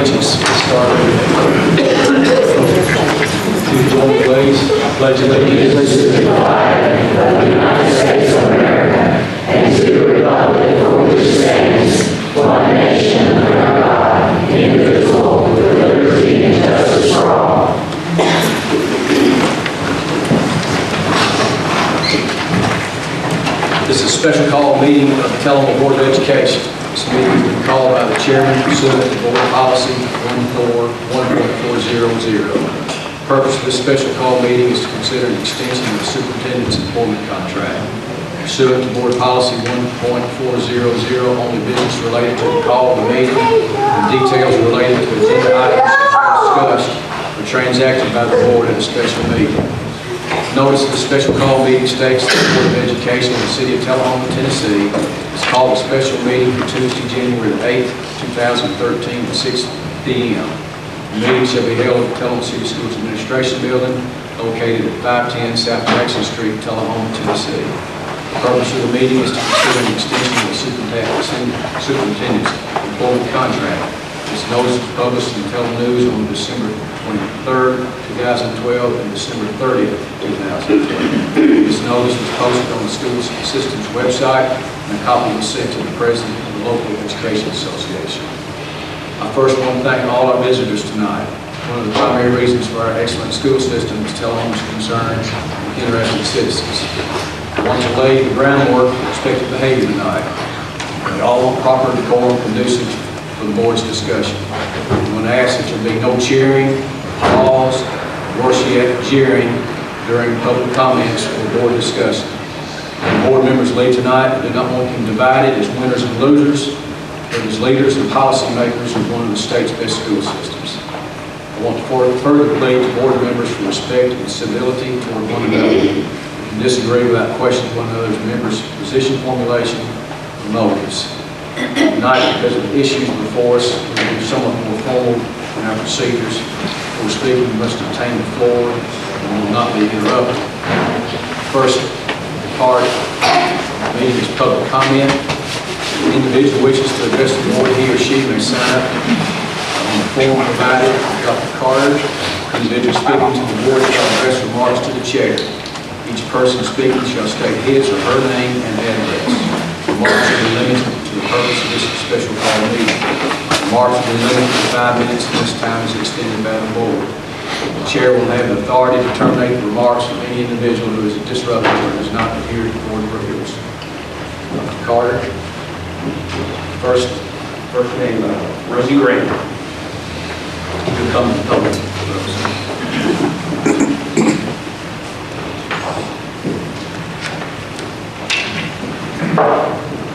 allegiance. Please pledge allegiance to the flag of the United States of America and to the republic for which stands one nation under God, indivisible, with liberty and justice for all. This is a special call meeting of the Tullahoma Board of Education. This meeting has been called by the chairman pursuant to Board Policy 141.400. The purpose of this special call meeting is to consider an extension of the superintendent's employment contract. Pursuant to Board Policy 1.400, only business related to the call of the meeting and details related to agenda items discussed or transacted by the board at a special meeting. Notice of the special call meeting states that the Board of Education in the City of Tullahoma, Tennessee has called a special meeting for Tuesday, January 8th, 2013 at 6 p.m. The meeting shall be held at the Tullahoma City Schools Administration Building located at 510 South Jackson Street, Tullahoma, Tennessee. The purpose of the meeting is to consider an extension of the superintendent's employment contract. This notice was published in the Tullahoma News on December 23rd, 2012 and December 30th, 2012. This notice was posted on the school system's website and a copy was sent to the president of the local education association. I first want to thank all our visitors tonight. One of the primary reasons for our excellent school system is Tullahoma's concerned and interested citizens. I want to lay the groundwork for expected behavior tonight. We all want proper decorum conducive for the board's discussion. I'm going to ask that there be no cheering, applause, worse yet, jeering during public comments or board discussion. When board members leave tonight, I do not want them divided as winners and losers, but as leaders and policymakers of one of the state's best school systems. I want to further plead to board members for respect and civility toward one another. We can disagree without questioning one another's members' position formulation or motives. Tonight, because of the issues before us, we will be somewhat more formal in our procedures. For speaking, we must obtain the floor and will not be interrupted. First part of the meeting is public comment. If the individual wishes to address the board, he or she may sign up on the form provided by Dr. Carter. The individual speaking to the board shall address remarks to the chair. Each person speaking shall state his or her name and address. Remarks will be limited to the purpose of this special call meeting. Remarks will be limited to 5 minutes and this time is extended by the board. The chair will have the authority to terminate the remarks of any individual who is a disruptor or does not adhere to the board rules. Dr. Carter, first name, Rosie Gray. You come to the public.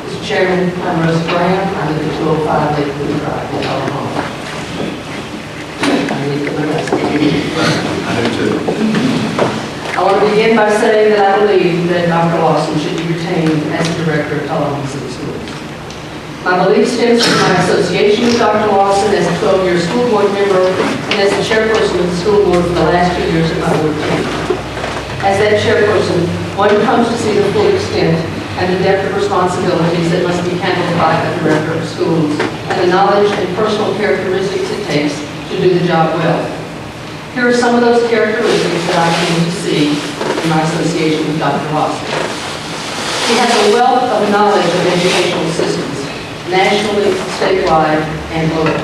Mr. Chairman, I'm Rose Graham. I live at 205 Lakewood Drive in Tullahoma. I do too. I want to begin by saying that I believe that Dr. Lawson should be retained as the director of Tullahoma City Schools. My belief stems from my association with Dr. Lawson as a 12-year school board member and as the chairperson of the school board for the last 2 years of my board tenure. As that chairperson, one comes to see the full extent and the depth of responsibilities that must be handled by a director of schools and the knowledge and personal characteristics it takes to do the job well. Here are some of those characteristics that I came to see in my association with Dr. Lawson. He has a wealth of knowledge of educational systems, nationally, statewide, and locally.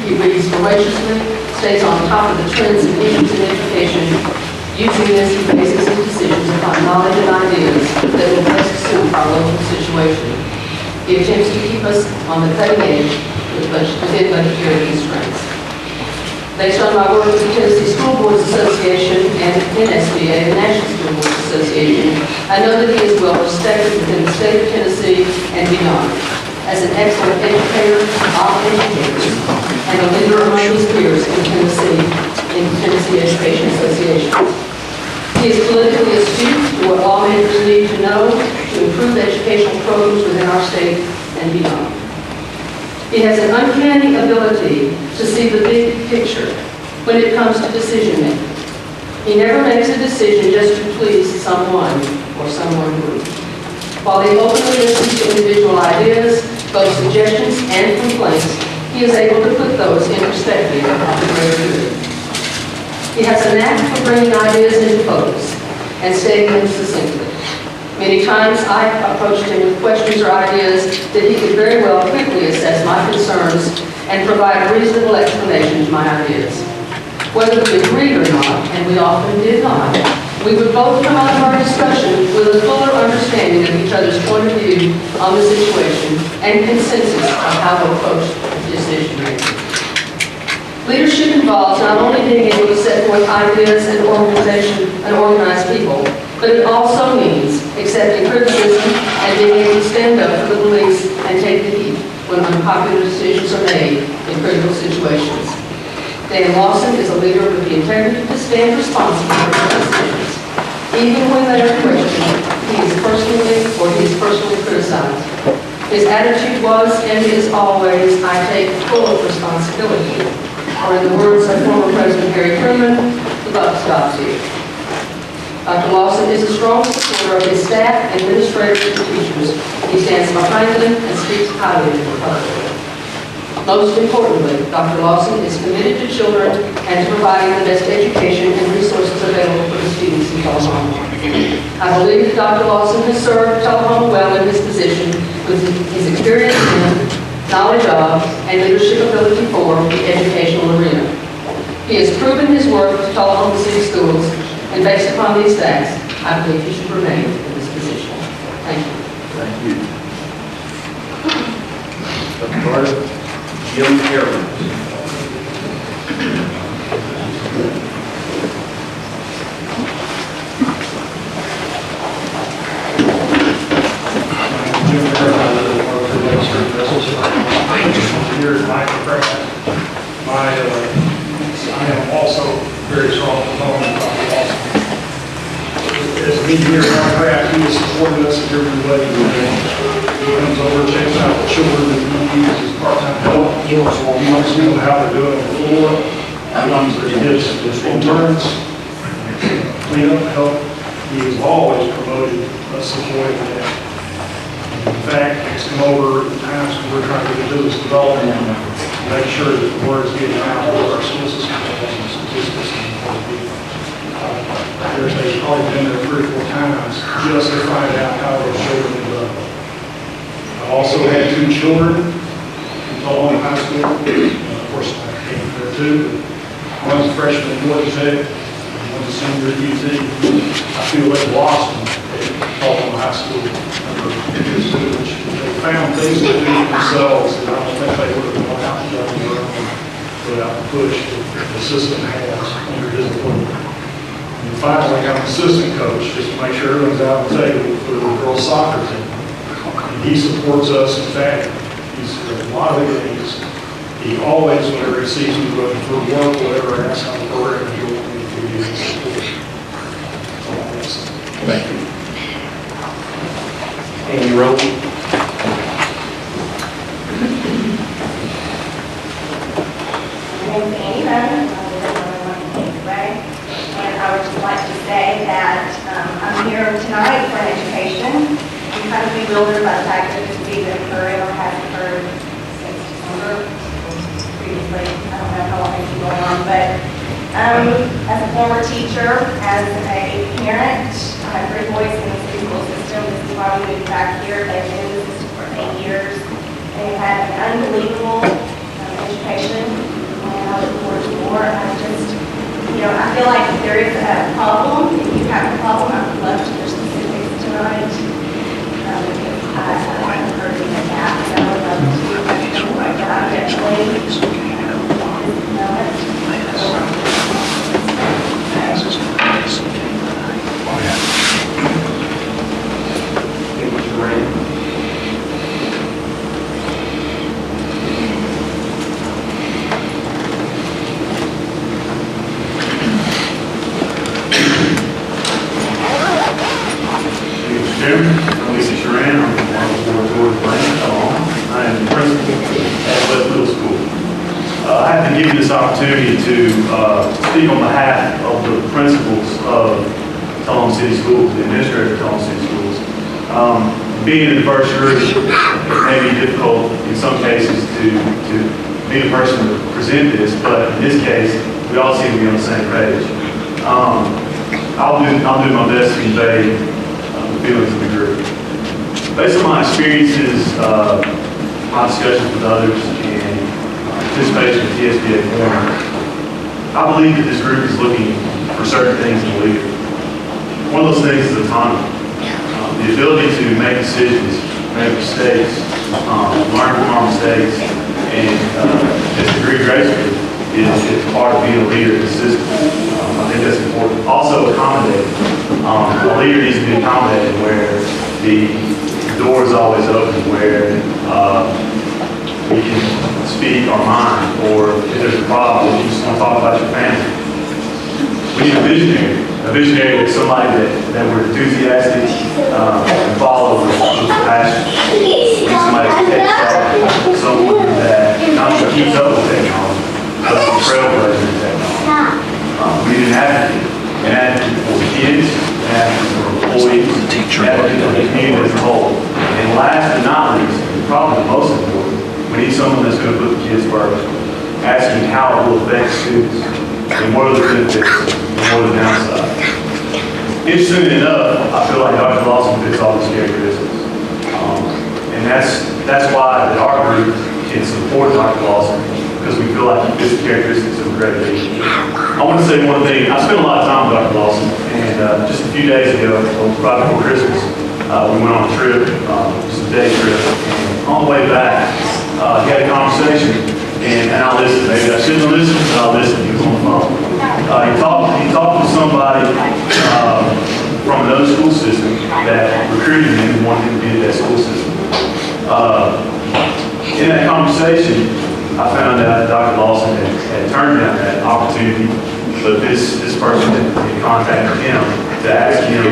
He reads voraciously, stays on top of the trends and issues in education. Using this, he bases his decisions upon knowledge and ideas that will best suit our local situation. He attempts to keep us on the cutting edge within budgetary constraints. Based on my work with the Tennessee School Boards Association and NSBA, the National School Boards Association, I know that he is well respected within the state of Tennessee and beyond. As an excellent educator of educators and a leader among his peers in Tennessee Education Association. He is politically astute to what lawmakers need to know to improve educational programs within our state and beyond. He has an uncanny ability to see the big picture when it comes to decision making. He never makes a decision just to please someone or someone group. While he openly listens to individual ideas, both suggestions and complaints, He is able to put those in perspective of the greater good. He has a knack for bringing ideas into focus and stating them succinctly. Many times I approached him with questions or ideas that he could very well quickly assess my concerns and provide a reasonable explanation to my ideas. Whether we agreed or not, and we often did not, we would both come out of our discussion with a fuller understanding of each other's point of view on the situation and consensus of how to approach decision making. Leadership involves not only being able to set forth ideas and organize people, but it also means accepting criticism and being able to stand up for the beliefs and take the heat when unpopular decisions are made in critical situations. Dan Lawson is a leader with the integrity to stand responsible for his decisions. Even when they are questioned, he is personally criticized. His attitude was and is always, I take full responsibility. Or in the words of former President Harry Truman, the buck stops here. Dr. Lawson is a strong supporter of his staff, administrators, and teachers. He stands behind them and speaks highly of them publicly. Most importantly, Dr. Lawson is committed to children and to providing the best education and resources available for the students in Tullahoma. I believe that Dr. Lawson has served Tullahoma well in his position with his experience in, knowledge of, and leadership ability for the educational arena. He has proven his worth to Tullahoma City Schools, and based upon these facts, I believe he should remain in this position. Thank you. Thank you. Dr. Carter, Jim Carroll. Here is my background. I am also very strong proponent of Dr. Lawson. As an engineer in our craft, he has supported us in every way. He comes over, checks out the children that he uses as part-time help. He wants to know how they're doing on the floor. His interns, cleanup help. He has always promoted us supporting that. In fact, he's come over at times when we're trying to do business development and make sure that the word is getting out of our school system and statistics. They've probably been there 3 or 4 times just to find out how those children develop. I also had 2 children in Tullahoma High School. Of course, I came there too. One's a freshman at Georgia Tech, one's a senior at UT. I feel like lost at Tullahoma High School. They found things to do themselves that I don't think they would have gone out and done on their own without the push that the system has under his authority. And finally, I got an assistant coach just to make sure everyone's out on the table for the girls' soccer team. And he supports us in fact. He's a lot of the games. He always, whenever he sees me looking for work, whatever, asks how the program is going to be his support. Thank you. Andy Rowe. My name is Annie Rowe. And I would just like to say that I'm here tonight for an education. I'm kind of bewildered by the fact that this is even occurring or has occurred since December previously. I don't know how long it's been going on, but as a former teacher, as a parent, I have 3 boys in the city school system. This is why we moved back here. They've been in the system for 8 years. They have an unbelievable education, and I look forward to more. I feel like if there is a problem, if you have a problem, I would love to hear specifics tonight. I haven't heard any of that, and I would love to know what I definitely know it. Chairman, I'm Lisa Sharan. I'm the board I am the principal at West Middle School. I have been given this opportunity to speak on behalf of the principals of Tullahoma City Schools, the administrators of Tullahoma City Schools. Being in the first group, it may be difficult in some cases to be the person to present this, but in this case, we all seem to be on the same page. I'll do my best to convey the feelings of the group. Based on my experiences, my discussions with others, and participation with the SBA forum, I believe that this group is looking for certain things in a leader. One of those things is autonomy. The ability to make decisions, make mistakes, learn from our mistakes, and as a degree gracefully is part of being a leader in the system. I think that's important. Also, accommodating. A leader needs to be accommodating where the door is always open, where we can speak our mind, or if there's a problem, you just want to talk about your family. We need a visionary. A visionary is somebody that we're enthusiastic and follow with passion. We need somebody that takes that, someone that not only keeps up with technology, but is a trailblazer in technology. We need an advocate for kids, an advocate for employees, an advocate for the community as a whole. And last but not least, and probably the most important, we need someone that's going to put the kids first, asking how it will affect students, and what are the benefits, and what are the downsides. Interestingly enough, I feel like Dr. Lawson fits all these characteristics. And that's why that our group can support Dr. Lawson, because we feel like he fits the characteristics of a great leader. I want to say one thing. I spent a lot of time with Dr. Lawson, and just a few days ago, right before Christmas, we went on a trip, just a day trip, and on the way back, he had a conversation, and I listened. Maybe I shouldn't have listened, but I listened. He was on the phone. He talked to somebody from another school system that recruited him and wanted him to be at that school system. In that conversation, I found out that Dr. Lawson had turned down that opportunity, but this person had contacted him to ask him,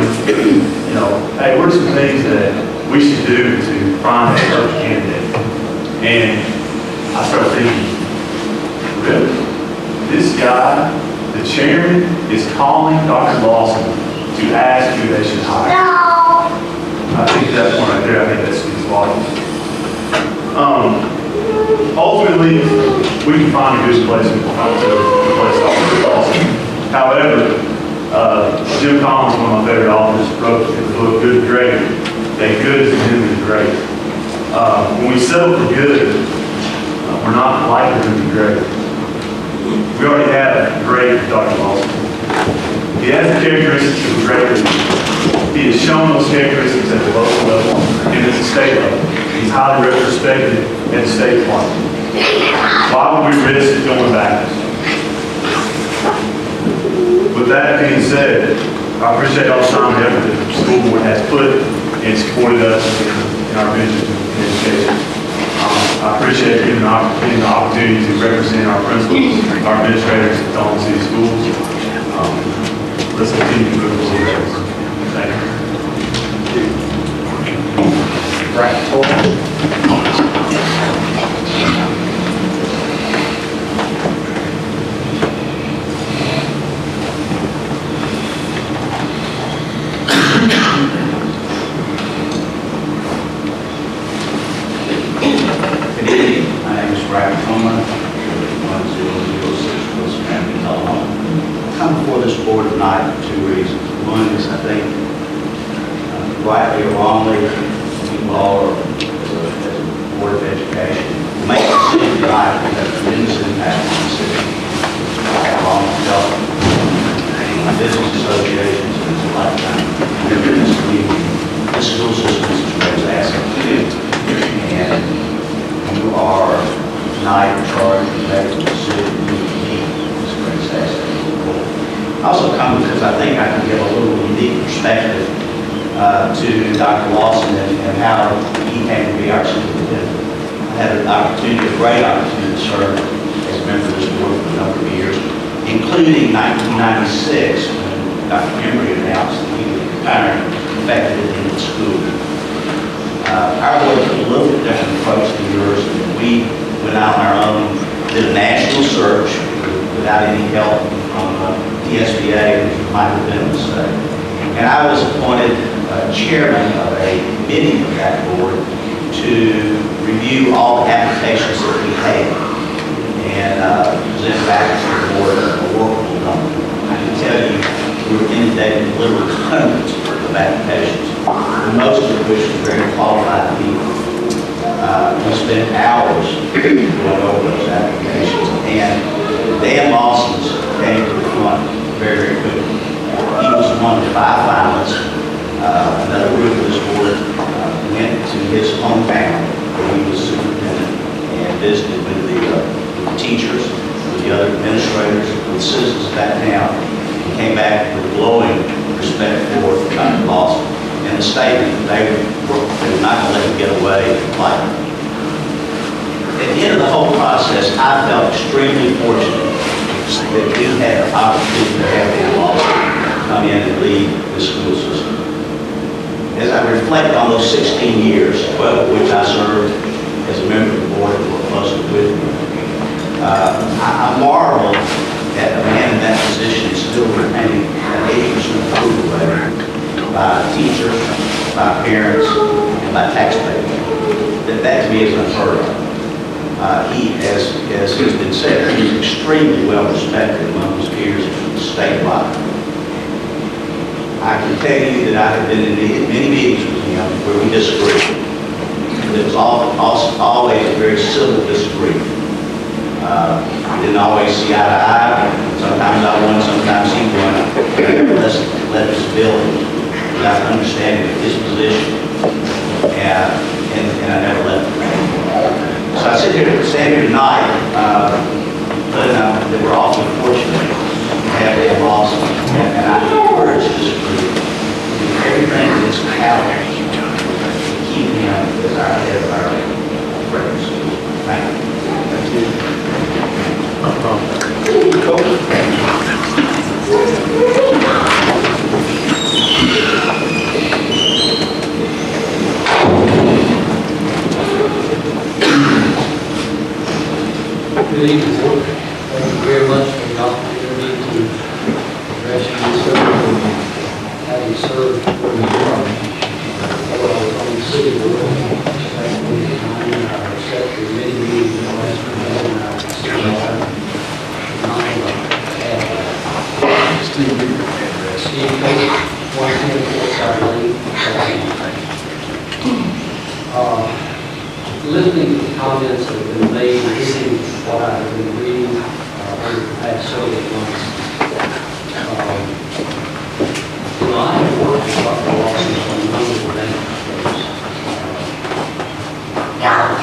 hey, what are some things that we should do to find a perfect candidate? And I started thinking, really? This guy, the chairman, is calling Dr. Lawson to ask who they should hire. I think that point right there, I think that speaks volumes. Ultimately, we can find a good place to replace Dr. Lawson. However, Jim Collins, one of my favorite authors, wrote in the book Good and Great, that good is the enemy of great. When we settle for good, we're not likely to be great. We already have great Dr. Lawson. He has the characteristics of a great leader. He has shown those characteristics at the local level and at the state level. He's highly respected at the state department. Why would we risk going backwards? With that being said, I appreciate all the time and effort that the school board has put and supported us in our vision in education. I appreciate getting the opportunity to represent our principals, our administrators at Tullahoma City Schools. Let's continue to move forward. Thank you. Right. Tullahoma, 1006 Wilson Avenue, Tullahoma. I come before this board tonight for two reasons. One is I think, rightly or wrongly, people all are, as a Board of Education, make a decision tonight that has a tremendous impact on the city, along with government, business associations, and it's a lifetime member of this community. This school system is a great asset to you. And you are tonight charged with making a decision to meet this great asset. I also come because I think I can give a little unique perspective to Dr. Lawson and how he came to be our superintendent. I had a great opportunity to serve as a member of this board for a number of years, including 1996 when Dr. Emery announced that he was retiring effective at the end of school. Our board took a little bit different approach than yours. We went out on our own, did a national search without any help from the SBA, which might have been a mistake. And I was appointed chairman of a committee of that board to review all the applications that we had. and present back to the board a workable number. I can tell you, we were inundated with literally hundreds of applications, most of which were very qualified people. We spent hours going over those applications, and Dan Lawson came to the front very, very quickly. He was one of the 5 finalists. Another group of this board went to his hometown where he was superintendent and visited with the teachers, with the other administrators, with citizens of that town, and came back with glowing respect for Dr. Lawson and the statement that they were not going to let him get away lightly. At the end of the whole process, I felt extremely fortunate that we had the opportunity to have Dan Lawson come in and lead the school system. As I reflect on those 16 years, 12 of which I served as a member of the board and worked closely with me, I marvel at a man in that position still retaining an 80% approval rating by teachers, by parents, and by taxpayers. That to me is unheard of. He, as has been said, he is extremely well respected among his peers statewide. I can tell you that I have been in many meetings with him where we disagreed. It was always a very civil disagreement. We didn't always see eye to eye. Sometimes I won, sometimes he won. Let's let us build without understanding his position. And I never left him. So I stand here tonight, that we're awfully fortunate to have Dan Lawson, and I encourage this group to do everything in its power to keep him as our head of our records. Thank Good evening, Board. Thank you very much for the opportunity to address you this evening. Having served for the year, I was on the city board, thankfully, and I sat through many meetings in the last year, and I was still Steve Coates, 110 Forsyth Lane. Listening to the comments that have been made, listening to what I have been reading over the past several months, I have worked with Dr. Lawson on a number of things.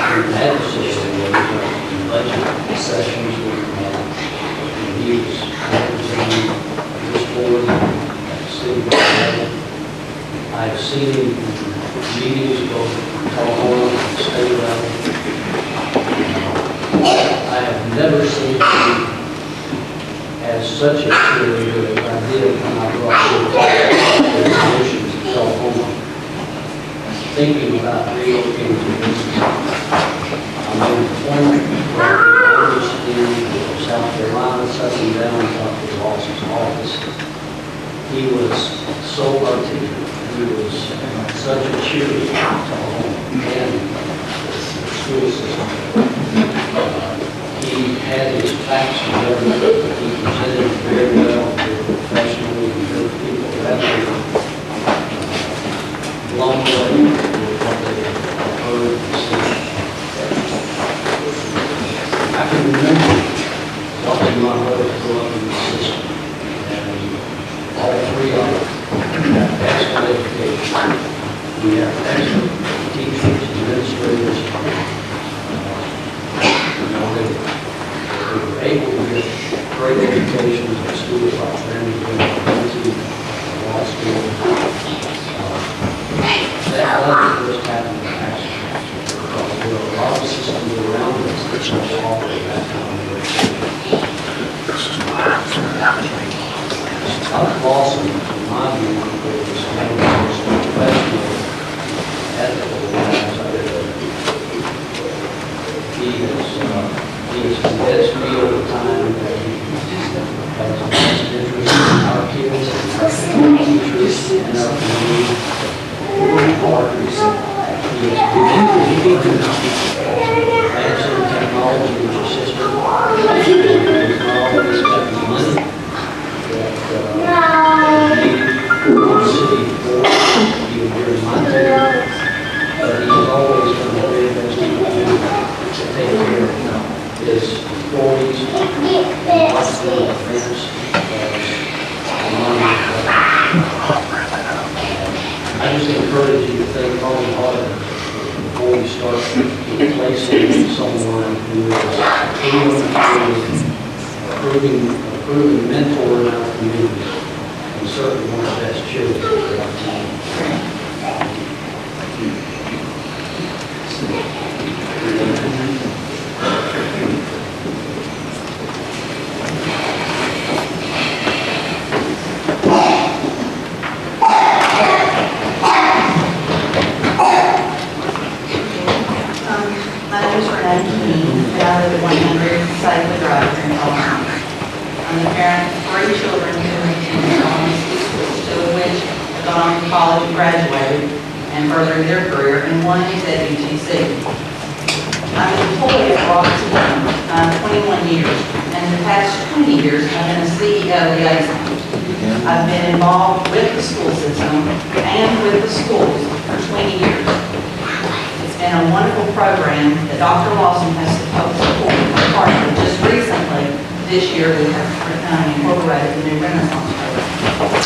In that system, there was budget sessions and he was representing this board at the city board level. I've seen him in meetings both in Tullahoma and state level. I have never seen him as such a cheerleader as I did when I brought the resolutions in Tullahoma, thinking about relocating to this. I made an appointment in South Carolina, sitting down in Dr. Lawson's office. He was so articulate. He was such a cheerleader to home and the school system. He had his facts together. He presented very well, very professionally, and very people rather blown away with what they had heard and seen. I can remember watching my brothers grow up in the system, and all three of them have excellent education. We have excellent teachers, administrators. They were able to get great educations at schools like Birmingham, University, law school. That doesn't just happen in accident, because there are a lot of systems around us that are offering that kind of education. Dr. Lawson, in my view, is one of the most professional, ethical guys I've ever met. He has convinced me over time that he has a best interest in our kids and our teachers and our community. He has been advancing technology, which is just He's not always spending money that needed for the city for even during my tenure. But he's always done the very best he can do to take care of his employees, watch them with affairs. I just encourage you to think long and hard before you start replacing someone who is a proven mentor in our community, and certainly one of the best children of our team. My name is Renee Keene, and I live at 100 Safely Drive here in Tullahoma. I'm the parent of 3 children who attend Tullahoma City Schools, 2 of which have gone on to college and graduated and furthering their career, and 1 is at UTC. I'm an employee at Robertson, 21 years, and in the past 20 years, I've been a CEO liaison. I've been involved with the school system and with the schools for 20 years. And a wonderful program that Dr. Lawson has helped support partly. Just recently, this year, we have incorporated the new Renaissance program.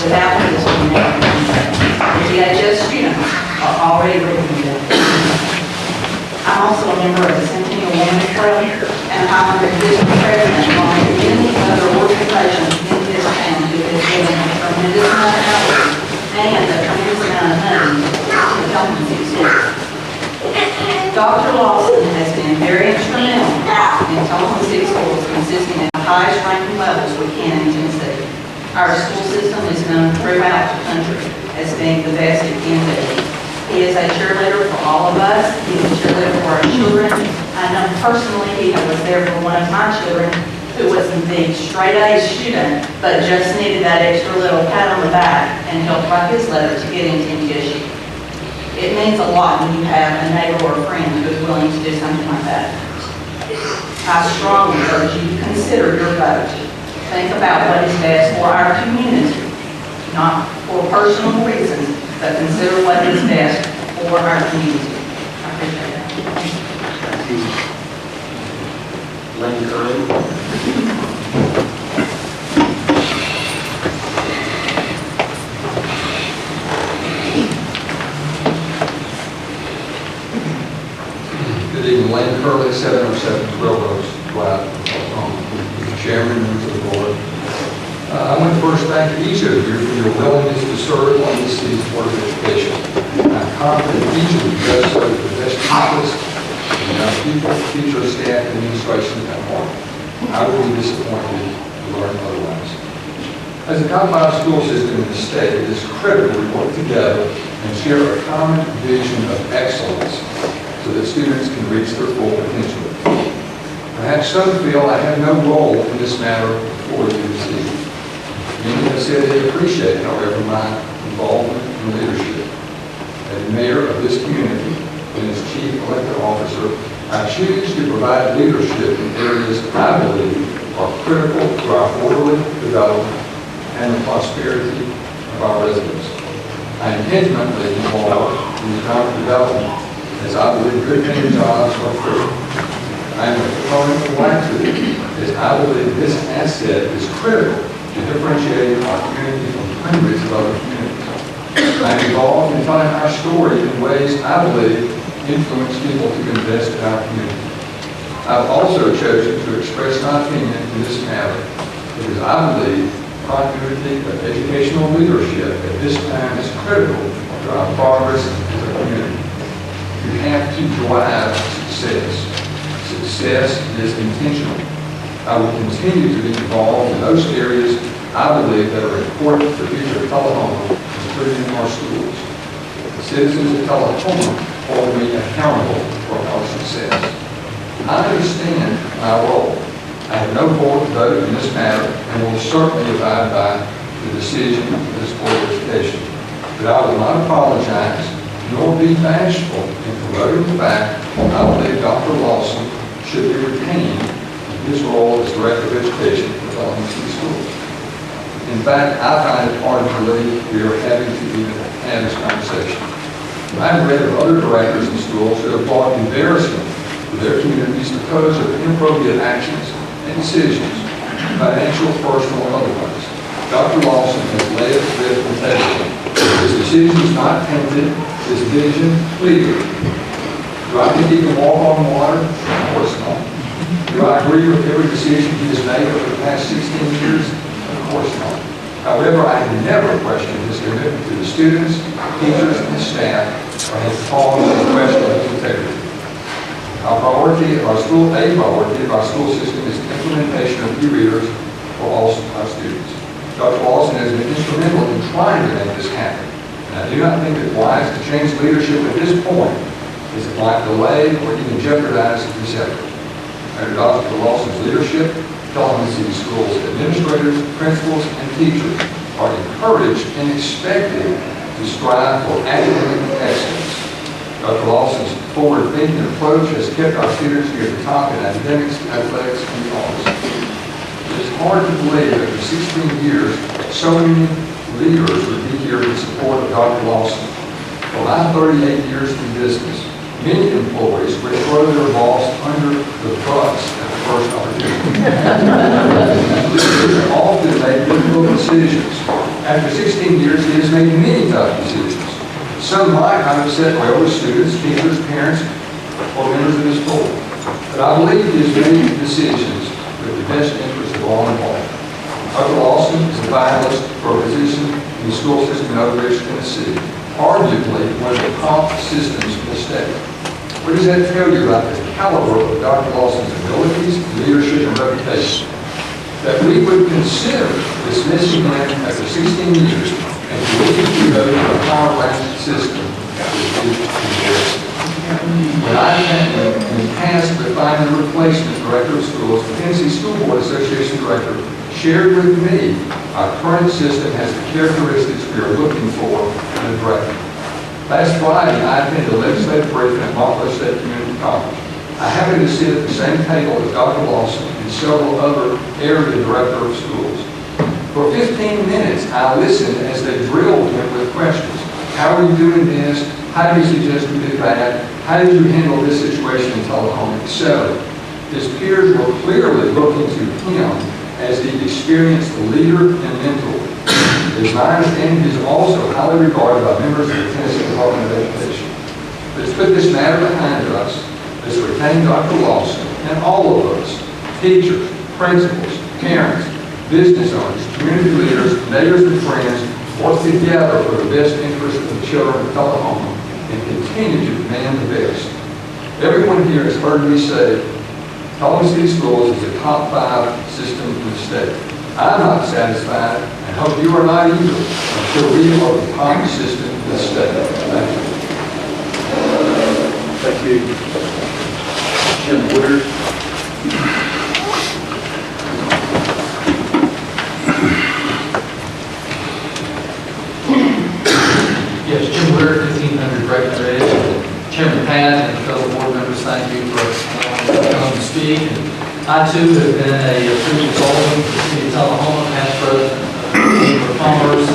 Without this, we never contract. The DHS students are already written in. I'm also a member of the Centennial Women's Club and a Highlander District President, along with many other organizations in this town who have given a tremendous amount of outreach and a tremendous amount of money to the Tullahoma schools. Dr. Lawson has been very instrumental in Tullahoma City Schools, consisting of the highest ranking levels we can in Tennessee. Our school system is known throughout the country as being the best it can be. He is a cheerleader for all of us. He is a cheerleader for our children. I know personally he was there for one of my children who was the straight A student, but just needed that extra little pat on the back and help write his letter to get into MTSU. It means a lot when you have a neighbor or a friend who is willing to do something like that. I strongly urge you to consider your vote. Think about what is best for our community, not for personal reasons, but consider what is best for our community. I appreciate that. Lane Curran. Good evening, Lane Curley, 707 Railroad Drive, Tullahoma. Mr. Chairman, members of the board. I want to first thank each of you for your willingness to serve on this city's Board of Education. I'm confident each of you does so with the best interest in our people, future staff, and administration at heart. I would be disappointed to learn otherwise. As a top 5 school system in the state, it is critical we work together and share a common vision of excellence so that students can reach their full potential. Perhaps some feel I have no role in this matter before you this evening. Many have said they appreciate, however, my involvement in leadership. As mayor of this community and as chief elected officer, I choose to provide leadership in areas I believe are critical to our orderly development and the prosperity of our residents. I am intimately involved in economic development as I believe good paying jobs are critical. I am a proponent of laxity as I believe this asset is critical to differentiating our community from hundreds of other communities. I am involved in telling our story in ways I believe influence people to invest in our community. I've also chosen to express my opinion in this matter because I believe continuity of educational leadership at this time is critical to our progress as a community. You have to drive success. Success is intentional. I will continue to be involved in those areas I believe that are important for the future of Tullahoma, including our schools. The citizens of Tullahoma hold me accountable for our success. I understand my role. I have no vote in this matter and will certainly abide by the decision of this Board of Education. But I will not apologize nor be bashful in promoting the fact I believe Dr. Lawson should be retained his role as Director of Education for Tullahoma City Schools. In fact, I find it hard to believe we are having to even have this conversation. I've read of other directors in schools who have brought embarrassment to their communities because of inappropriate actions and decisions, financial, personal, or otherwise. Dr. Lawson has led with integrity. His decision is not tainted, his vision clear. Do I think he can walk on water? Of course not. Do I agree with every decision he has made over the past 16 years? Of course not. However, I have never questioned his commitment to the students, teachers, and staff, or has called into question his integrity. A priority of our school system is the implementation of e-readers for all our students. Dr. Lawson has been instrumental in trying to make this happen, and I do not think it's wise to change leadership at this point, as it might delay or even jeopardize this effort. Under Dr. Lawson's leadership, Tullahoma City Schools administrators, principals, and teachers are encouraged and expected to strive for academic excellence. Dr. Lawson's forward-thinking approach has kept our students near the top in academics, athletics, and arts. It is hard to believe that for 16 years, so many leaders would be here in support of Dr. Lawson. For my 38 years in business, many employees would throw their boss under the bus at the first opportunity. Leaders often make difficult decisions. After 16 years, he has made many tough decisions. Some might not have set well with students, teachers, parents, or members of his board. But I believe he has made decisions with the best interest of all involved. Dr. Lawson is a finalist for a position in the school system in Oak Ridge, Tennessee, arguably one of the top systems in the state. What does that tell you about the caliber of Dr. Lawson's abilities, leadership, and reputation? That we would consider dismissing him after 16 years and believe to go to a power plant system is embarrassing. When I was tasked with finding a replacement director of schools, the Tennessee School Board Association director shared with me our current system has the characteristics we are looking for in a director. Last Friday, I attended a legislative briefing at Montville State Community College. I happened to sit at the same table as Dr. Lawson and several other area director of schools. For 15 minutes, I listened as they drilled him with questions. How are you doing this? How do you suggest we do that? How did you handle this situation in Tullahoma, etc.? His peers were clearly looking to him as the experienced leader and mentor. As my understanding, he is also highly regarded by members of the Tennessee Department of Education. Let's put this matter behind us. Let's retain Dr. Lawson and all of us, teachers, principals, parents, business owners, community leaders, neighbors, and friends, work together for the best interest of the children of Tullahoma and continue to demand the best. Everyone here has heard me say Tullahoma City Schools is a top 5 system in the state. I'm not satisfied, and hope you are not either, until we are the top system in the state. Thank you. Thank you. Jim Woodard. Yes, Jim Woodard, 1500 Breckenridge. Chairman Pat and fellow board members, thank you for coming to speak. I too have been a previous alderman for the city of Tullahoma, past president of the Chamber of Commerce,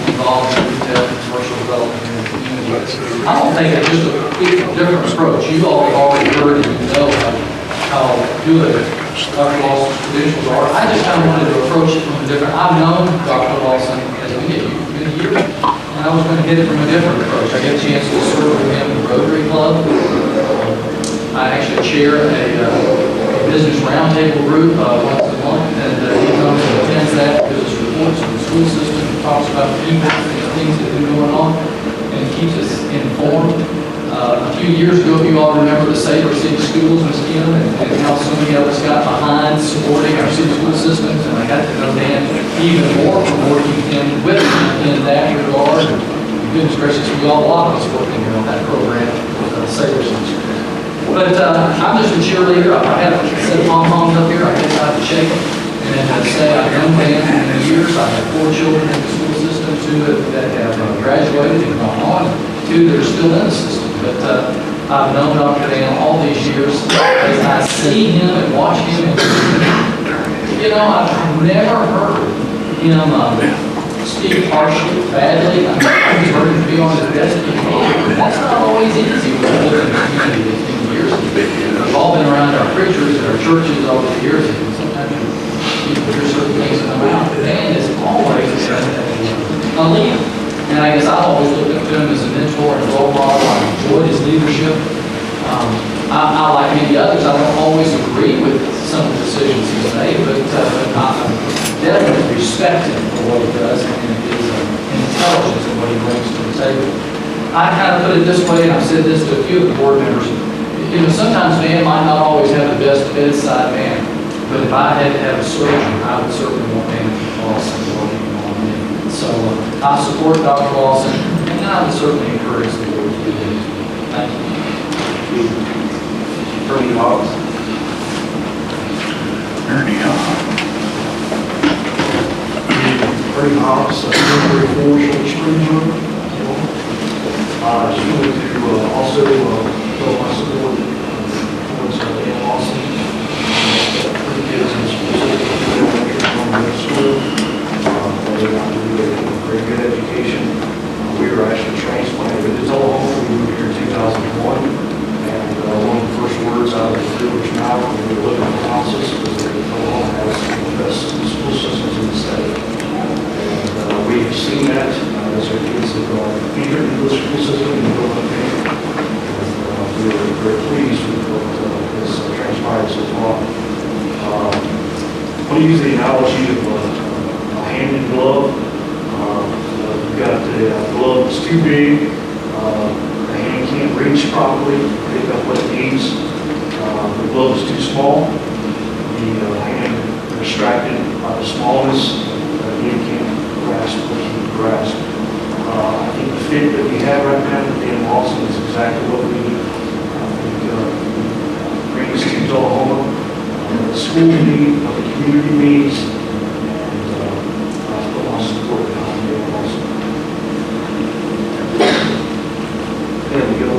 involved in retail and commercial development in the community. I don't think it's just a different approach. You all have already heard and you know how good Dr. Lawson's credentials are. I just kind of wanted to approach it from a different. I've known Dr. Lawson as a year, and I was going to get it from a different approach. I get a chance to serve with him in the Rotary Club. I actually chair a business roundtable group once a month, and he comes and attends that, gives us reports on the school system, and talks about the impact and the things that have been going on, and keeps us informed. A few years ago, if you all remember the Sabre City Schools, Ms. Kim, and how so many of us got behind supporting our city school systems, and I got to know Dan even more from working with him in that regard. And goodness gracious, we all, a lot of us working here on that program with Sabre City Schools. But I'm just a cheerleader. I have a set of pom-poms up here. I get out to shake them. And I'd say I've known Dan for many years. I have 4 children in the school system, 2 that have graduated and gone on, 2 that are still in the system. But I've known Dr. Dan all these years. As I see him and watch him and you know, I've never heard him speak harshly, badly. I've always heard him be on his best behavior. That's not always easy with the local community that's been years. We've all been around our preachers and our churches over the years, and sometimes you hear certain things come out. Dan is always a leader. And I guess I've always looked up to him as a mentor and role model. I enjoyed his leadership. I, like many others, I don't always agree with some of the decisions he's made, but I definitely respect him for what he does and his intelligence and what he brings to the table. I kind of put it this way, and I've said this to a few of the board members. You know, sometimes Dan might not always have the best bedside manner, but if I had to have a surgeon, I would certainly want Dan Lawson working on me. So I support Dr. Lawson, and I would certainly encourage the board to do this. Thank you. Attorney Hawks. Attorney Hawks, Temporary Force on the Springs Road. Just wanted to also show my support towards Dan Lawson. Three kids in specific from middle school. They got to do a very good education. We were actually transplanted to Tullahoma. We moved here in 2001. And one of the first words out of the village mouth when we were looking at houses was that Tullahoma has the best school systems in the state. And we have seen that as our kids have entered into the school system and built up there. And we were very pleased with what has transpired so far. I'm going to use the analogy of a hand in glove. You've got the glove that's too big. The hand can't reach properly, pick up what it needs. The glove is too small. The hand distracted by the smallness, again can't grasp what you can grasp. I think the fit that we have right now with Dan Lawson is exactly what we need. I think bring us to Tullahoma, the school need, what the community needs, and I put my support behind Dan Lawson. There we go.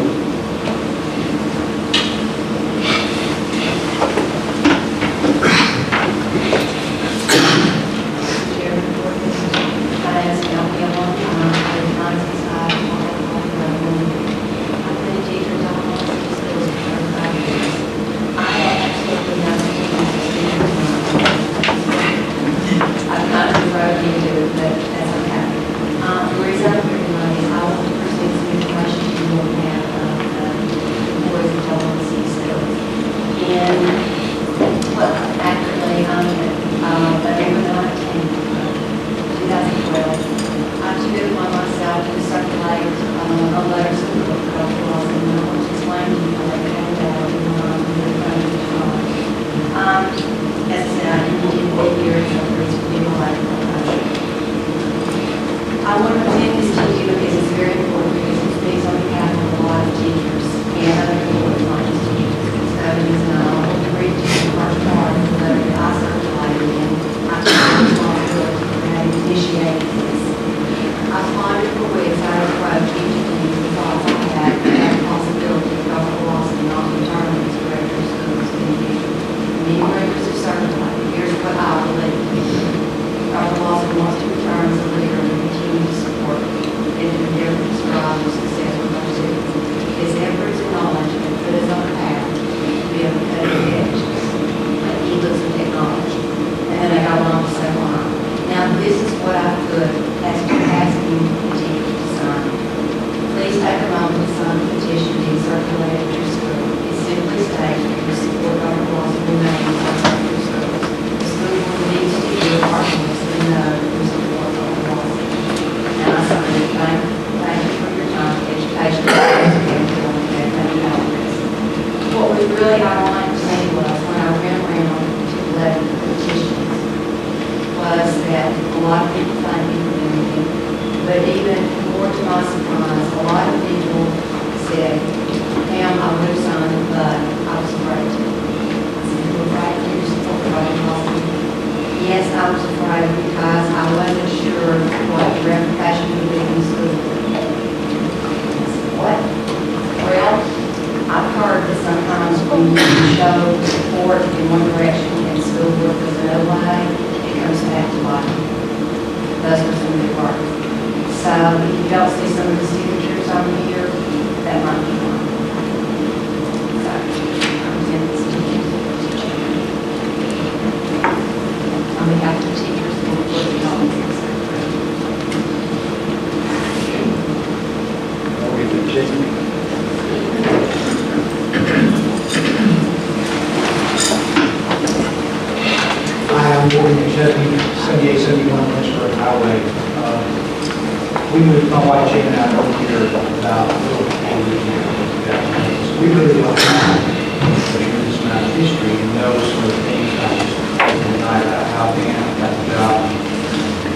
I've heard that sometimes when you show support in one direction and school work goes another way, Boarding at 7871 Lynchburg Highway. We moved, my wife Jane and I moved here about a little before we moved here. So we really don't have a tremendous amount of history and know sort of things I just tonight about how Dan got the job.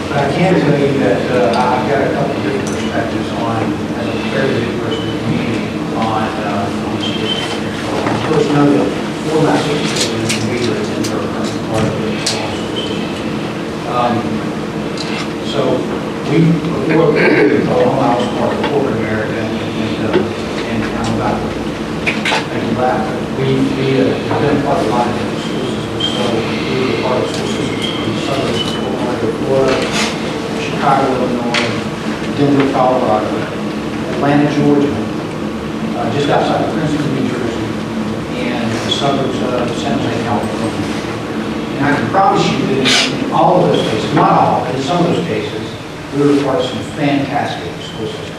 But I can tell you that I've got a couple of different perspectives on, as a very big person in the community, on the school system. Of course, know that 4 of my 6 children in the media attend our current part of the school system. So we, before Tullahoma, I was part of corporate America and I'm about to make you laugh. We have been part of a lot of different school systems. So we were part of school systems from the suburbs of Florida, Chicago, Illinois, Denver, Colorado, Atlanta, Georgia, just outside of Princeton, New Jersey, and the suburbs of San Jose, California. And I can promise you that in all of those cases, not all, but in some of those cases, we were part of some fantastic school systems.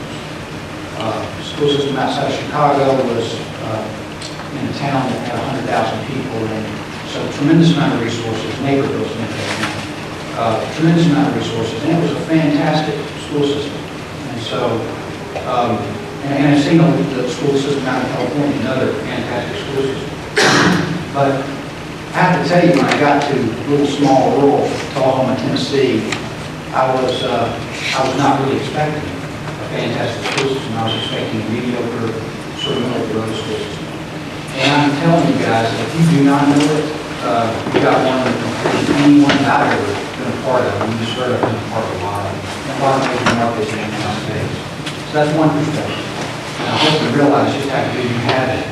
School system outside of Chicago was in a town that had 100,000 people, and so tremendous amount of resources, neighborhoods in that tremendous amount of resources, and it was a fantastic school system. And so, and I've seen the school system out in California, another fantastic school system. But I have to tell you, when I got to little small rural Tullahoma, Tennessee, I was not really expecting a fantastic school system. I was expecting a mediocre, sort of middle-of-the-road school system. And I'm telling you guys, if you do not know it, you got one that compares to anyone that I've ever been a part of. You just heard I've been a part of a lot of major markets in the United States. So that's one perspective. And I hope you realize just how good you have it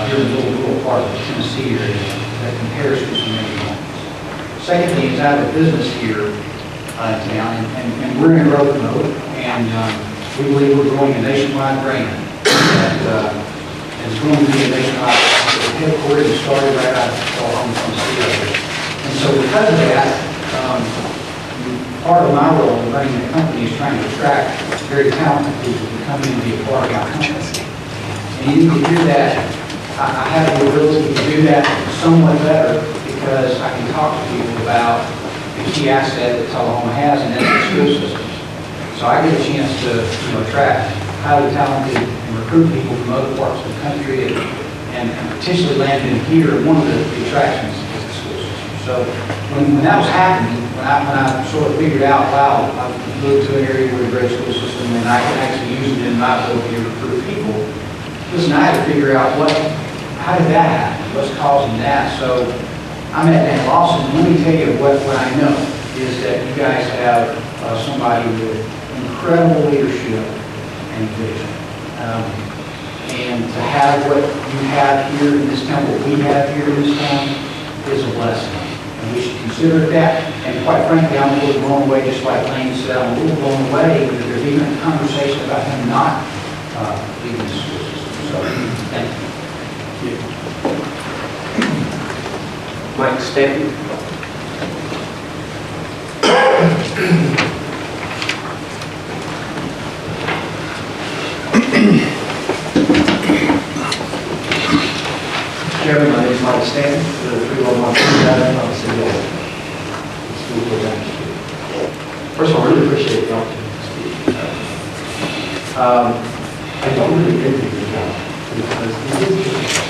here in the little part of the Tennessee area that compares to so many markets. Secondly, is I have a business here in town, and we're in growth mode, and we believe we're growing a nationwide brand. And it's going to be a nationwide headquarters that started right out of Tullahoma, Tennessee. And so because of that, part of my role in running the company is trying to attract very talented people to come in and be a part of our company. And you need to do that. I have the ability to do that somewhat better because I can talk to people about the key asset that Tullahoma has, and that's the school system. So I get a chance to attract highly talented and recruit people from other parts of the country and potentially land in here. One of the attractions is the school system. So when that was happening, when I sort of figured out, wow, I've moved to an area with a great school system and I can actually use it in my ability to recruit people, listen, I had to figure out how did that happen? What's causing that? So I met Dan Lawson, and let me tell you what I know is that you guys have somebody with incredible leadership and vision. And to have what you have here in this town, what we have here in this town, is a blessing. And we should consider that. And quite frankly, I'm a little blown away, just like Lane said, I'm a little blown away that there's even a conversation about him not leaving the school system. So, thank you. Mike Stanton. Chairman, my name is Mike Stanton, the 311 I'm the city of school program. First of all, I really appreciate the opportunity to speak. I don't really envy your job because it is difficult.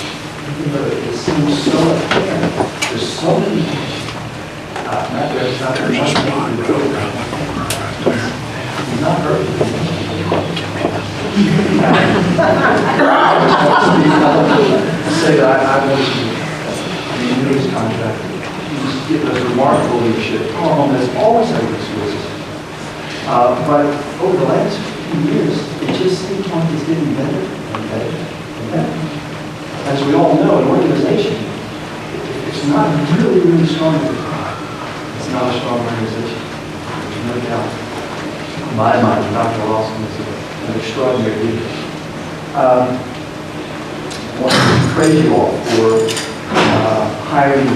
Even though it seems so apparent, there's so many there's not much thing to do. You're not hurt. Say that I was the news contractor. He was remarkable leadership. Tullahoma has always had a good school system. But over the last few years, it just seems like it's getting better and better and better. As we all know, an organization, it's not really, really strong at the top. It's not a strong organization. There's no doubt. In my mind, Dr. Lawson is an extraordinary leader. I want to praise you all for hiring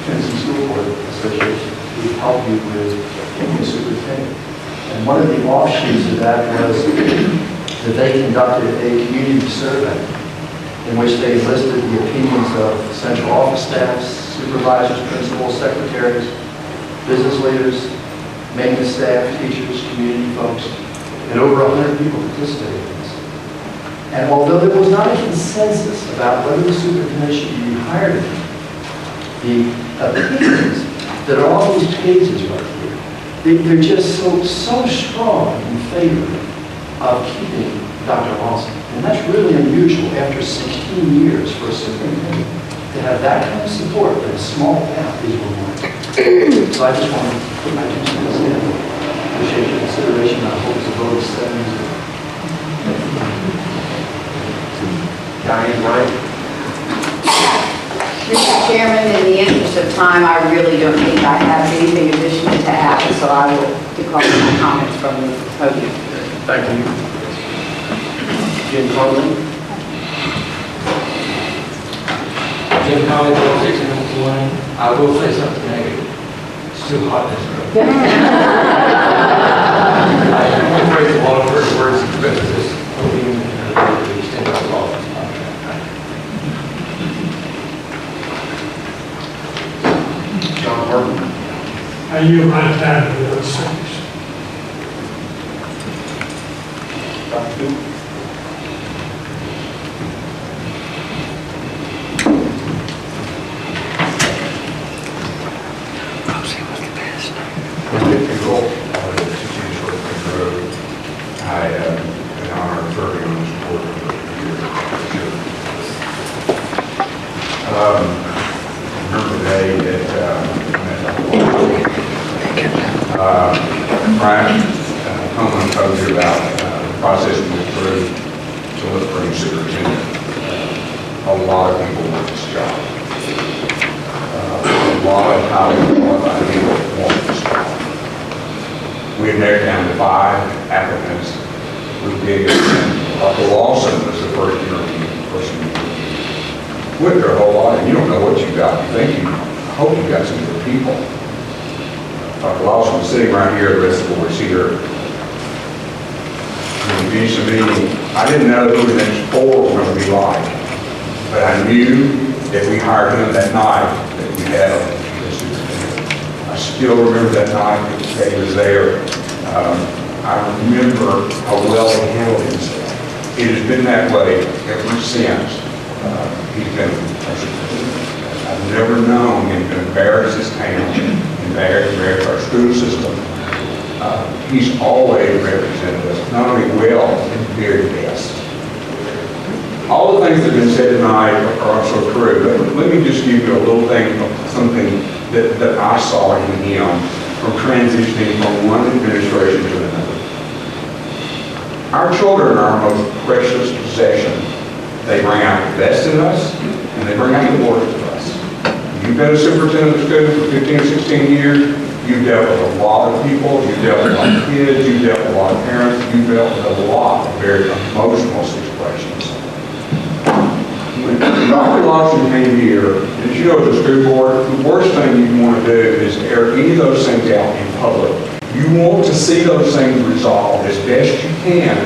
Tennessee School Board Association to help you with the superintendent. And one of the offshoots of that was that they conducted a community survey in which they listed the opinions of central office staffs, supervisors, principals, secretaries, business leaders, maintenance staff, teachers, community folks, and over 100 people participated in this. And although there was not a consensus about whether the superintendent should be rehired, the opinions that are on these pages right here, they're just so strong in favor of keeping Dr. Lawson. And that's really unusual after 16 years for a superintendent to have that kind of support in a small town is rewarding. So I just want to put my 2 cents in. Appreciate your consideration. I hope it's a vote of 7. Diane, right? Mr. Chairman, in the interest of time, I really don't think I have anything additional to add, so I will decline my comments from the podium. Thank you. Jim Carlin? Jim Collins, 6 Hamilton Lane. I will say something negative. It's too hot in this room. I praise the Lord for his words and commitment to this meeting and to extend our law. John Harden? I yield my time to those things. Dr. Duke? I an honor of serving on this board for remember the day that Brian Coleman told you about the process we went through to look for a new superintendent. A lot of people want this job. A lot of highly qualified people want this job. We had narrowed down to 5 applicants. We did, Dr. Lawson was the first interview person. Went through a whole lot, and you don't know what you got. You think you hope you got some good people. Dr. Lawson was sitting right here, the rest of the board was here. When we finished the meeting, I didn't know who the next 4 were going to be like, but I knew that we hired him that night that we had a superintendent. I still remember that night that he was there. I remember how well he handled himself. It has been that way ever since he's been president. I've never known him to embarrass his town, embarrass our school system. He's always represented us, not only well, but very best. All the things that have been said tonight are also true, but let me just give you a little thing, something that I saw in him from transitioning from one administration to another. Our children are our most precious possession. They bring out the best in us, and they bring out the worst of us. You've been a superintendent of schools for 15, 16 years. You've dealt with a lot of people. You've dealt with a lot of kids. You've dealt with a lot of parents. You've dealt with a lot of very emotional situations. When Dr. Lawson came here, as you know, as a school board, the worst thing you want to do is air any of those things out in public. You want to see those things resolved as best you can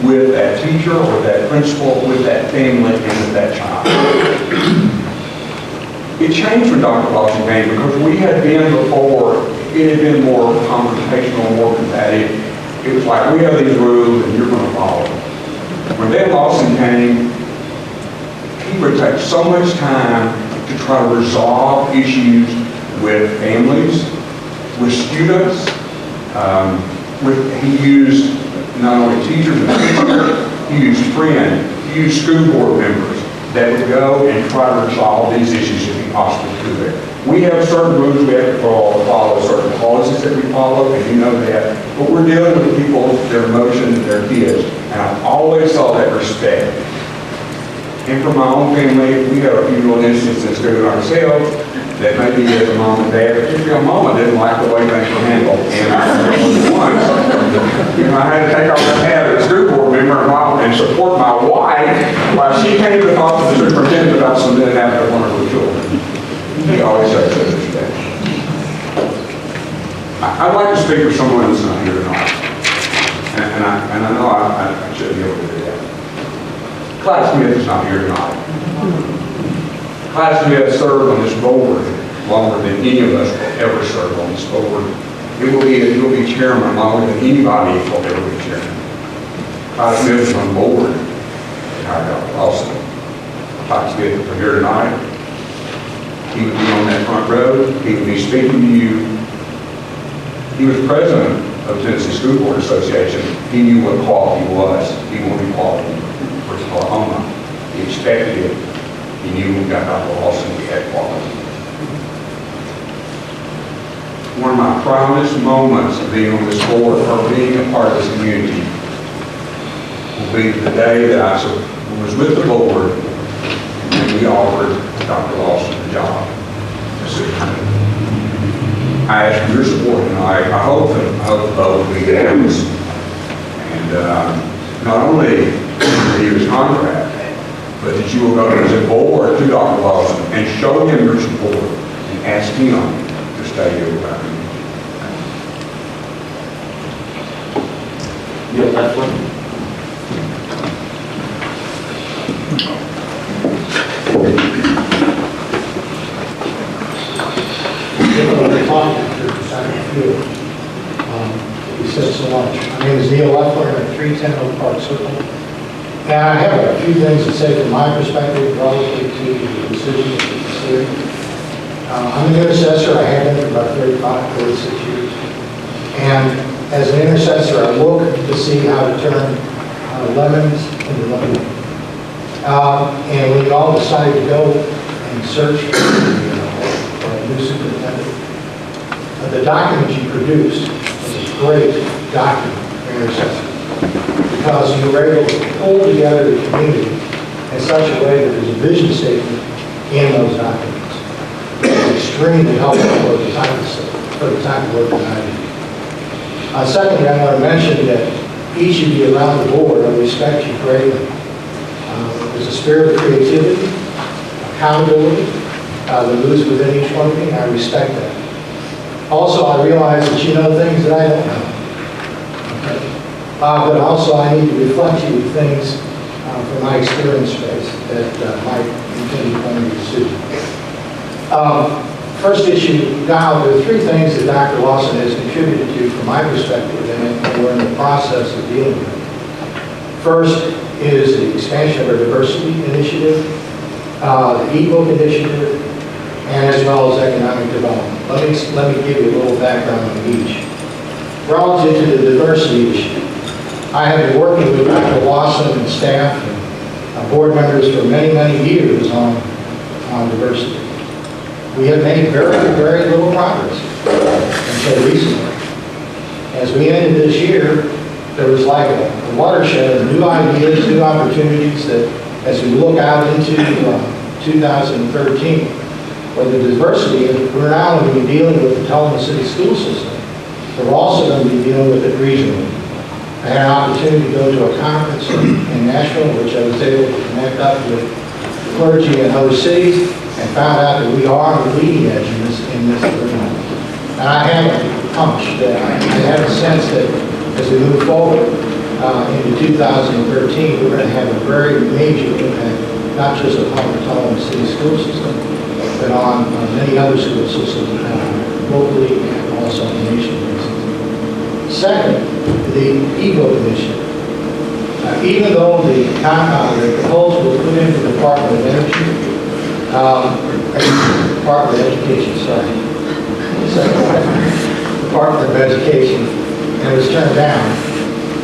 with that teacher or that principal, with that family, and with that child. It changed when Dr. Lawson came because we had been before, it had been more confrontational, more combative. It was like, we have these rules and you're going to follow them. When Dan Lawson came, he would take so much time to try to resolve issues with families, with students. He used not only teachers and teachers, he used friends, he used school board members that would go and try to resolve these issues if he possibly could. We have certain rules we have to follow, certain policies that we follow, and you know that. But we're dealing with people, their emotions, their kids, and I always saw that respect. And for my own family, we had a few little instances through ourselves that maybe as a mom and dad, particularly a mama, didn't like the way things were handled. And I remember once, I had to take off my hat as a school board member and support my wife while she came to talk to the superintendent about something that happened to one of her children. He always said that. I'd like to speak for someone that's not here tonight. And I know I should be able to do that. Clyde Smith is not here tonight. Clyde Smith served on this board longer than any of us will ever serve on this board. You will be chairman longer than anybody will ever be chairman. I've been on board, and I got Lawson. I'd like to get from here tonight. He would be on that front row. He would be speaking to you. He was president of the Tennessee School Board Association. He knew what quality was. He wanted quality for Tullahoma. He expected it. He knew when we got Dr. Lawson, we had quality. One of my proudest moments of being on this board or being a part of this community will be the day that I was with the board and we offered Dr. Lawson the job as superintendent. I ask for your support tonight. I hope the vote will be unanimous. And not only review his contract, but that you will go as a board to Dr. Lawson and show him your support and ask him to stay here with our community. Yeah, that's one. You said so much. My name is Neil Leffler, I'm at 310 Oak Park Circle. And I have a few things to say from my perspective relative to the decision that you're considering. I'm an intercessor. I have been for about 46 years. And as an intercessor, I look to see how to turn lemons into lemonade. And we all decided to go and search for a new superintendent. The document you produced was a great document for intercessors because you were able to pull together the community in such a way that there's a vision statement in those documents. It's extremely helpful for the type of work that I do. Secondly, I want to mention that each of you around the board, I respect you greatly. There's a spirit of creativity, accountability that moves within each one of you, and I respect that. Also, I realize that you know things that I don't know. Okay? But also, I need to reflect to you things from my experience base that might continue to pursue. First issue, now, there are three things that Dr. Lawson has contributed to from my perspective, and we're in the process of dealing with. First is the expansion of our diversity initiative, the e-book initiative, and as well as economic development. Let me give you a little background on each. Relative to the diversity issue, I have been working with Dr. Lawson and staff and board members for many, many years on diversity. We have made very, very little progress until recently. As we ended this year, there was like a watershed of new ideas, new opportunities that as we look out into 2013, where the diversity, we're now going to be dealing with the Tullahoma City school system, but we're also going to be dealing with it regionally. I had an opportunity to go to a conference in Nashville, which I was able to connect up with clergy in other cities, and found out that we are on the leading edge in this arena. And I have a hunch that I have a sense that as we move forward into 2013, we're going to have a very major impact, not just upon the Tullahoma City school system, but on many other school systems locally and also on the nation basis. Second, the e-book initiative. Even though the proposal was put into the Department of Energy, Department of Education, sorry. Department of Education, and it was turned down.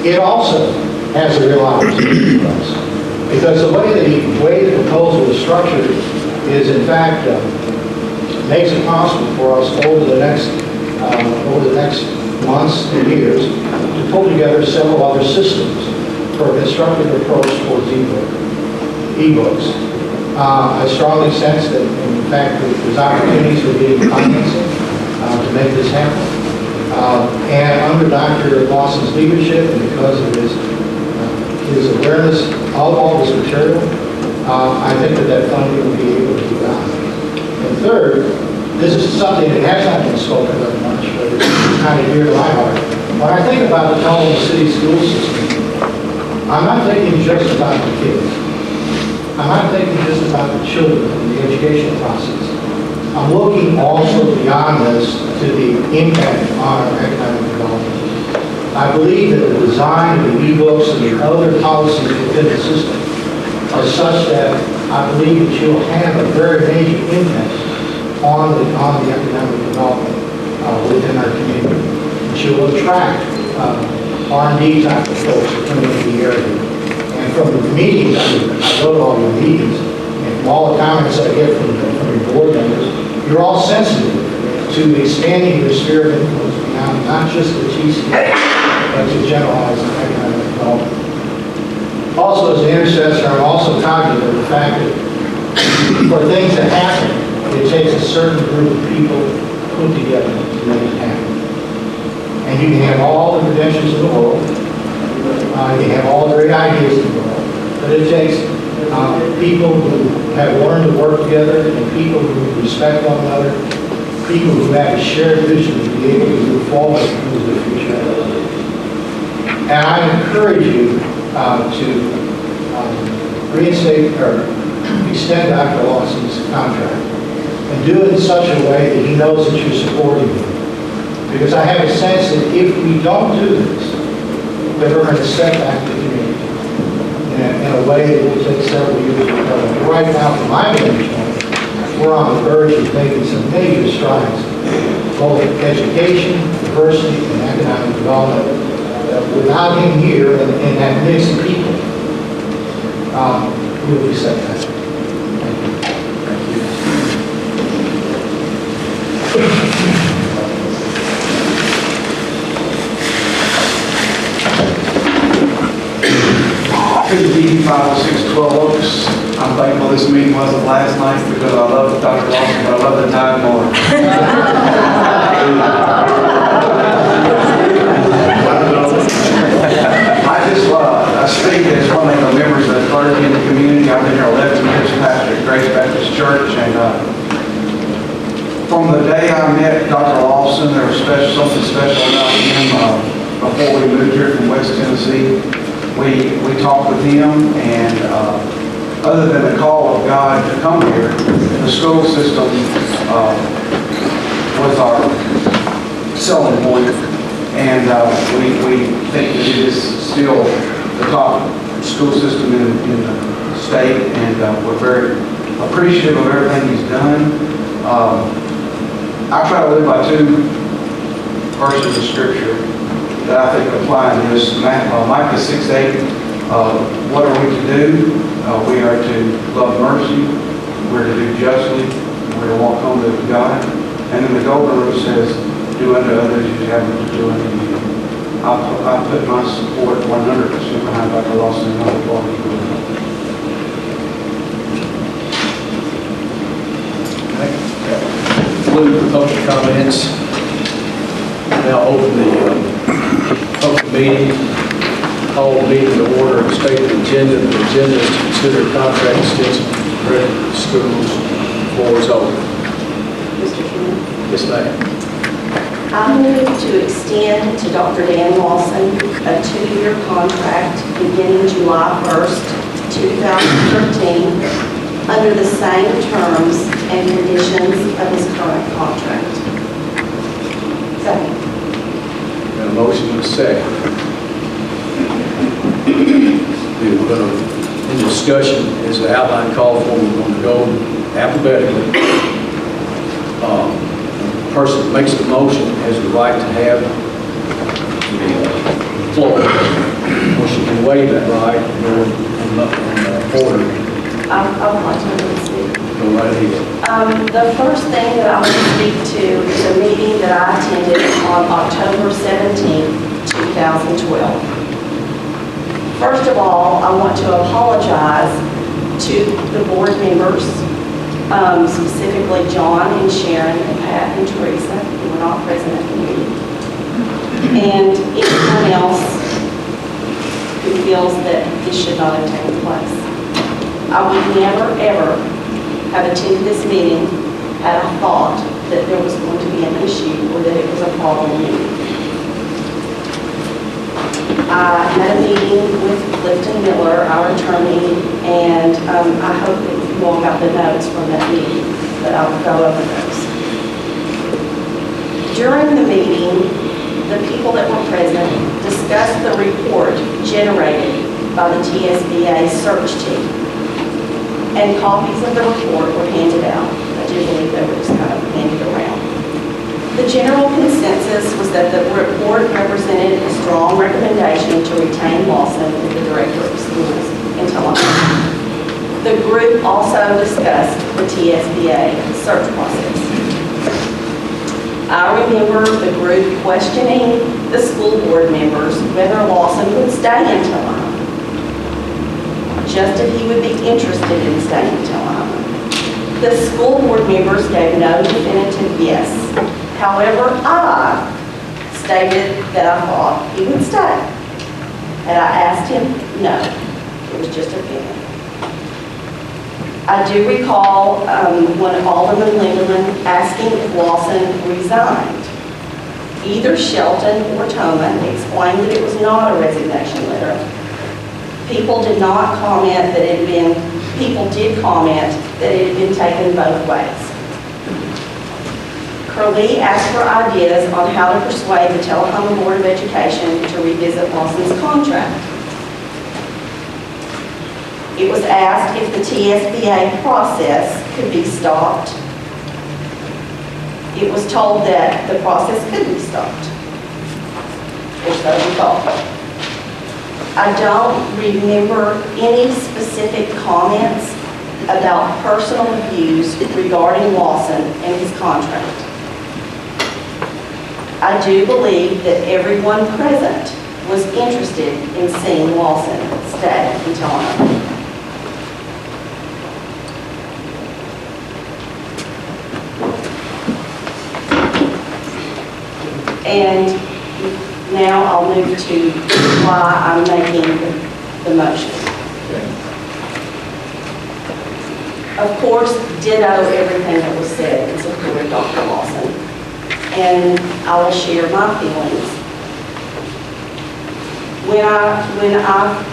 It also has a real opportunity for us. Because the way the proposal is structured is in fact makes it possible for us over the next months and years to pull together several other systems for a constructive approach towards e-books. I strongly sense that, in fact, there's opportunities for getting financing to make this happen. And under Dr. Lawson's leadership, and because of his awareness of all this material, I think that funding will be able to be done. And third, this is something that has not been spoken of much, but it's kind of dear to my heart. When I think about the Tullahoma City school system, I'm not thinking just about the kids. I'm not thinking just about the children and the education process. I'm looking also beyond this to the impact on our economic development. I believe that the design of the e-books and the other policies within the system are such that I believe that you'll have a very major impact on the economic development within our community. That you'll attract R&D type of folks that come into the area. And from the meetings, I go to all your meetings, and from all the comments I get from your board members, you're all sensitive to expanding your sphere of influence beyond not just the TCA, but to generalize economic development. Also, as an intercessor, I'm also cognizant of the fact that for things to happen, it takes a certain group of people put together to make it happen. And you can have all the credentials in the world, you can have all the great ideas in the world, but it takes people who have learned to work together and people who respect one another, people who have a shared vision to be able to move forward into the future. And I encourage you to reinstate or extend Dr. Lawson's contract and do it in such a way that he knows that you're supporting him. Because I have a sense that if we don't do this, that we're going to set back the community in a way that will take several years to recover. Right now, from my vantage point, we're on the verge of making some major strides, both in education, diversity, and economic development. Without him here and that mix of people, we will be set back. Good evening, 50612 Oaks. I'm thankful this meeting wasn't last night because I love Dr. Lawson, but I love the time more. I speak as one of the members of the clergy in the community. I've been here 11 years, pastor at Grace Baptist Church, and from the day I met Dr. Lawson, there was something special about him. Before we moved here from West Tennessee, we talked with him, and other than the call of God to come here, the school system was our selling point, and we think that it is still the top school system in the state, and we're very appreciative of everything he's done. I try to live by two verses of Scripture that I think apply in this. Micah 6:8, what are we to do? We are to love mercy, we're to do justly, we're to walk humbly with God. And then the golden rule says, do unto others as you have them to do unto you. I put my support 100% behind Dr. Lawson and all the quality of Conclude the public comments. Now open the public meeting. Call the meeting to order and state the agenda. The agenda is to consider contract extension for credit schools. Floor is open. Mr. Chairman, Yes, ma'am. I move to extend to Dr. Dan Lawson a 2-year contract beginning July 1st, 2013, under the same terms and conditions of his current contract. Second. Got a motion and a second. We're going to, in discussion, as the outline called for, we're going to go alphabetically. The person that makes the motion has the right to have the floor. Or she can waive that right in order. I would like to speak. Go right ahead. The first thing that I want to speak to is a meeting that I attended on October 17, 2012. First of all, I want to apologize to the board members, specifically John and Sharon and Pat and Teresa, who were not present at the meeting, and anyone else who feels that this should not have taken place. I would never, ever have attended this meeting had I thought that there was going to be an issue or that it was a problem meeting. I had a meeting with Clifton Miller, our attorney, and I hope that you all got the notes from that meeting. but I will go over those. During the meeting, the people that were present discussed the report generated by the TSBA search team, and copies of the report were handed out. I do believe they were just kind of handed around. The general consensus was that the report represented a strong recommendation to retain Lawson as the director of schools in Tullahoma. The group also discussed the TSBA search process. I remember the group questioning the school board members whether Lawson would stay in Tullahoma, just if he would be interested in staying in Tullahoma. The school board members gave no definitive yes. However, I stated that I thought he would stay. And I asked him, no, it was just a feeling. I do recall one of Alderman Linderman asking if Lawson resigned. Either Shelton or Toma explained that it was not a resignation letter. People did not comment that it had been, people did comment that it had been taken both ways. Curlee asked for ideas on how to persuade the Tullahoma Board of Education to revisit Lawson's contract. It was asked if the TSBA process could be stopped. It was told that the process could be stopped, or so we thought. I don't remember any specific comments about personal views regarding Lawson and his contract. I do believe that everyone present was interested in seeing Lawson stay in Tullahoma. And now I'll move to why I'm making the motion. Of course, ditto everything that was said in support of Dr. Lawson, and I will share my feelings. When I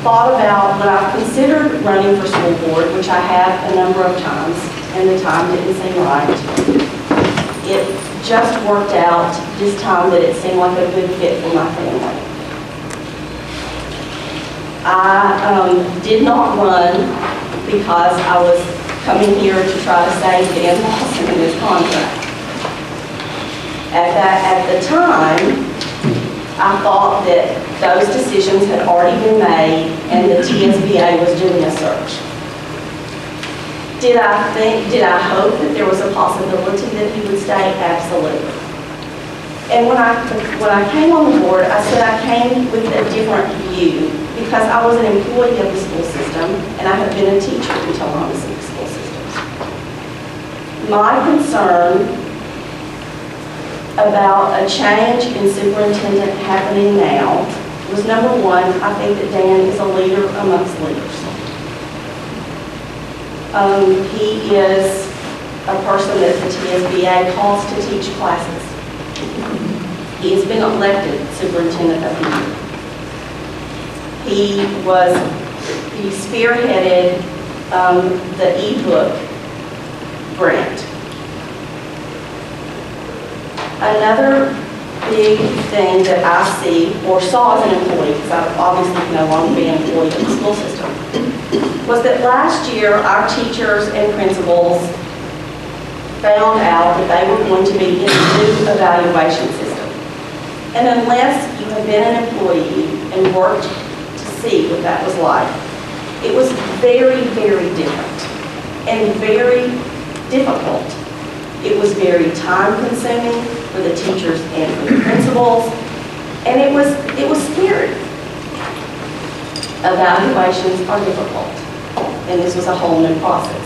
thought about, when I considered running for school board, which I have a number of times, and the time didn't seem right, it just worked out this time that it seemed like a good fit for my family. I did not run because I was coming here to try to save Dan Lawson in his contract. At the time, I thought that those decisions had already been made and the TSBA was doing a search. Did I hope that there was a possibility that he would stay? Absolutely. And when I came on the board, I said I came with a different view because I was an employee of the school system and I have been a teacher in Tullahoma City School Systems. My concern about a change in superintendent happening now was, number one, I think that Dan is a leader amongst leaders. He is a person that the TSBA calls to teach classes. He has been elected superintendent of the year. He spearheaded the e-book grant. Another big thing that I see, or saw as an employee, because I obviously can no longer be an employee of the school system, was that last year our teachers and principals found out that they were going to be in a new evaluation system. And unless you have been an employee and worked to see what that was like, it was very, very different and very difficult. It was very time-consuming for the teachers and for the principals, and it was scary. Evaluations are difficult, and this was a whole new process.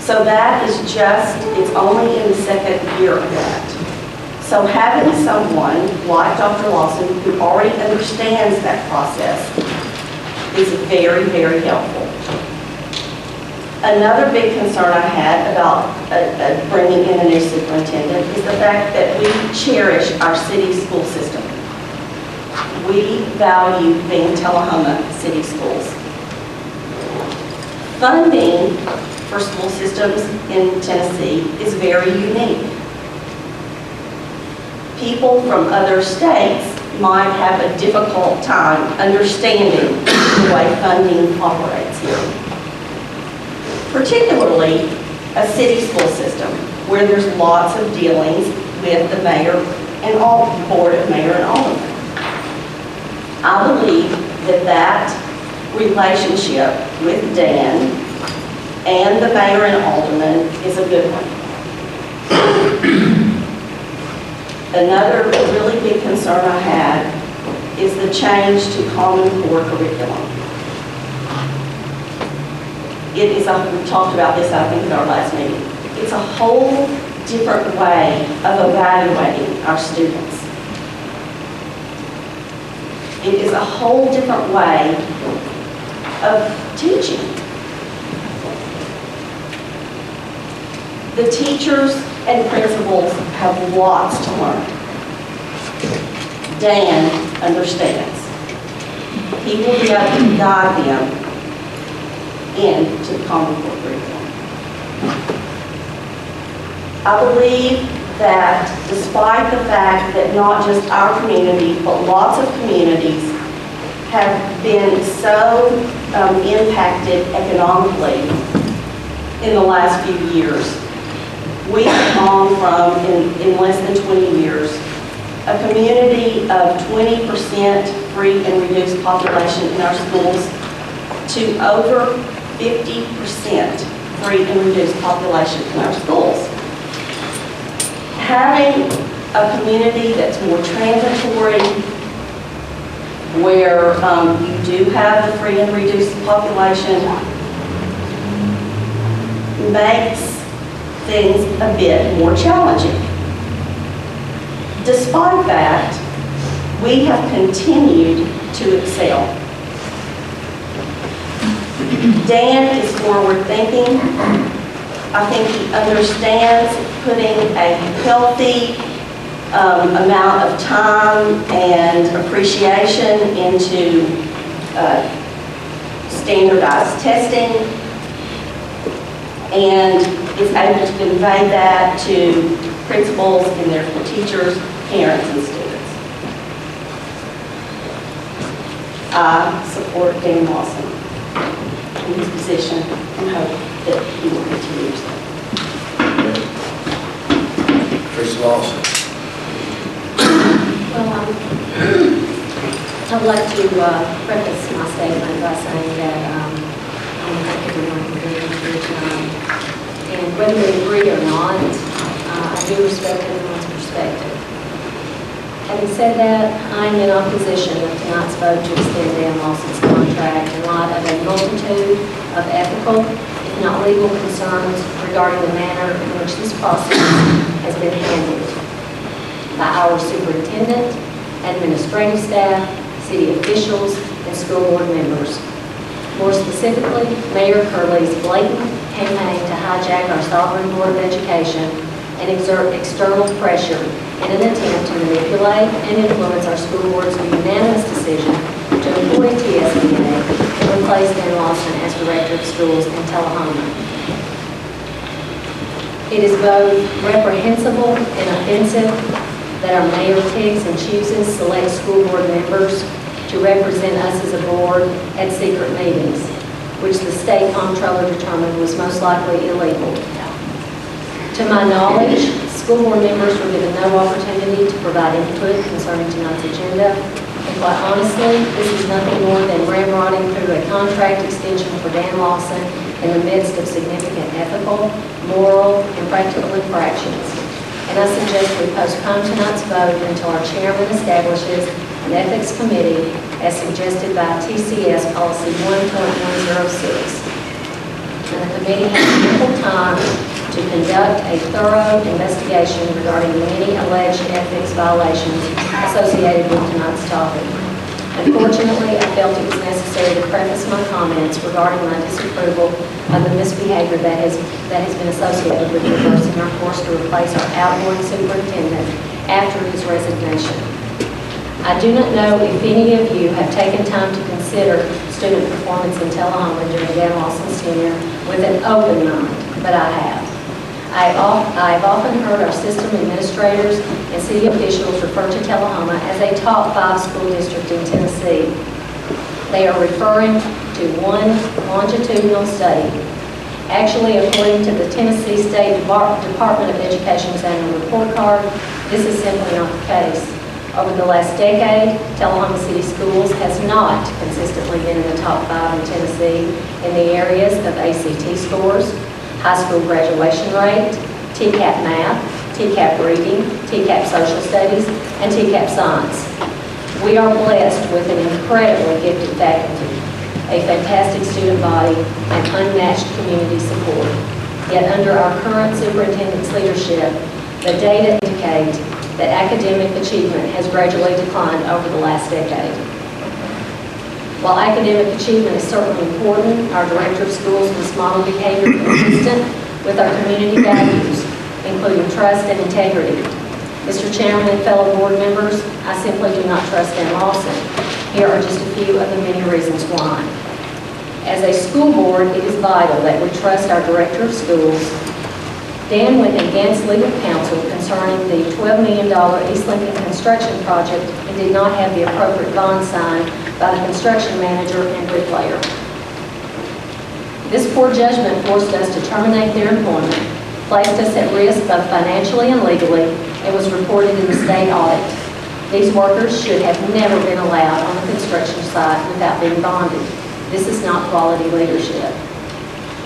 So that is it's only in the second year of that. So having someone like Dr. Lawson who already understands that process is very, very helpful. Another big concern I had about bringing in a new superintendent is the fact that we cherish our city school system. We value being Tullahoma City Schools. Funding for school systems in Tennessee is very unique. People from other states might have a difficult time understanding the way funding operates here. Particularly a city school system where there's lots of dealings with the mayor and all board of mayor and aldermen. I believe that relationship with Dan and the mayor and alderman is a good one. Another really big concern I had is the change to Common Core curriculum. It is, we talked about this, I think, at our last meeting. It's a whole different way of evaluating our students. It is a whole different way of teaching. The teachers and principals have lots to learn. Dan understands. He will be able to guide them into the Common Core curriculum. I believe that despite the fact that not just our community, but lots of communities have been so impacted economically in the last few years, we have gone from, in less than 20 years, a community of 20% free and reduced population in our schools to over 50% free and reduced population in our schools. Having a community that's more transitory, where you do have the free and reduced population, makes things a bit more challenging. Despite that, we have continued to excel. Dan is forward-thinking. I think he understands putting a healthy amount of time and appreciation into standardized testing, and is able to convey that to principals and therefore teachers, parents, and students. I support Dan Lawson in his position and hope that he will continue so. Trustee Lawson. Well, I'd like to preface my statement by saying that I thank everyone for being here tonight. And whether we agree or not, I do respect everyone's perspective. Having said that, I am in opposition of tonight's vote to extend Dan Lawson's contract in light of a multitude of ethical, if not legal, concerns regarding the manner in which this process has been handled by our superintendent, administrative staff, city officials, and school board members. More specifically, Mayor Curley's blatant campaign to hijack our sovereign Board of Education and exert external pressure in an attempt to manipulate and influence our school board's unanimous decision to employ TSBA and replace Dan Lawson as Director of Schools in Tullahoma. It is both reprehensible and offensive that our mayor picks and chooses select school board members to represent us as a board at secret meetings, which the state comptroller determined was most likely illegal. To my knowledge, school board members were given no opportunity to provide input concerning tonight's agenda. And quite honestly, this is nothing more than ramrodding through a contract extension for Dan Lawson in the midst of significant ethical, moral, and practical infractions. And I suggest we postpone tonight's vote until our chairman establishes an ethics committee as suggested by TCS policy 1.106. And the committee has ample time to conduct a thorough investigation regarding the many alleged ethics violations associated with tonight's topic. Unfortunately, I felt it was necessary to preface my comments regarding my disapproval of the misbehavior that has been associated with reversing our course to replace our outgoing superintendent after his resignation. I do not know if any of you have taken time to consider student performance in Tullahoma during Dan Lawson's tenure, with an open mind, but I have. I've often heard our system administrators and city officials refer to Tullahoma as a top 5 school district in Tennessee. They are referring to one longitudinal study. Actually, according to the Tennessee State Department of Education's annual report card, this is simply not the case. Over the last decade, Tullahoma City Schools has not consistently been in the top 5 in Tennessee in the areas of ACT scores, high school graduation rate, TCAP math, TCAP reading, TCAP social studies, and TCAP science. We are blessed with an incredibly gifted faculty, a fantastic student body, and unmatched community support. Yet under our current superintendent's leadership, the data indicate that academic achievement has gradually declined over the last decade. While academic achievement is certainly important, our director of schools must model behavior consistent with our community values, including trust and integrity. Mr. Chairman and fellow board members, I simply do not trust Dan Lawson. Here are just a few of the many reasons why. As a school board, it is vital that we trust our director of schools. Dan went against legal counsel concerning the $12 million East Lincoln construction project and did not have the appropriate bond signed by the construction manager and bricklayer. This poor judgment forced us to terminate their employment, placed us at risk both financially and legally, and was reported in the state audit. These workers should have never been allowed on the construction site without being bonded. This is not quality leadership.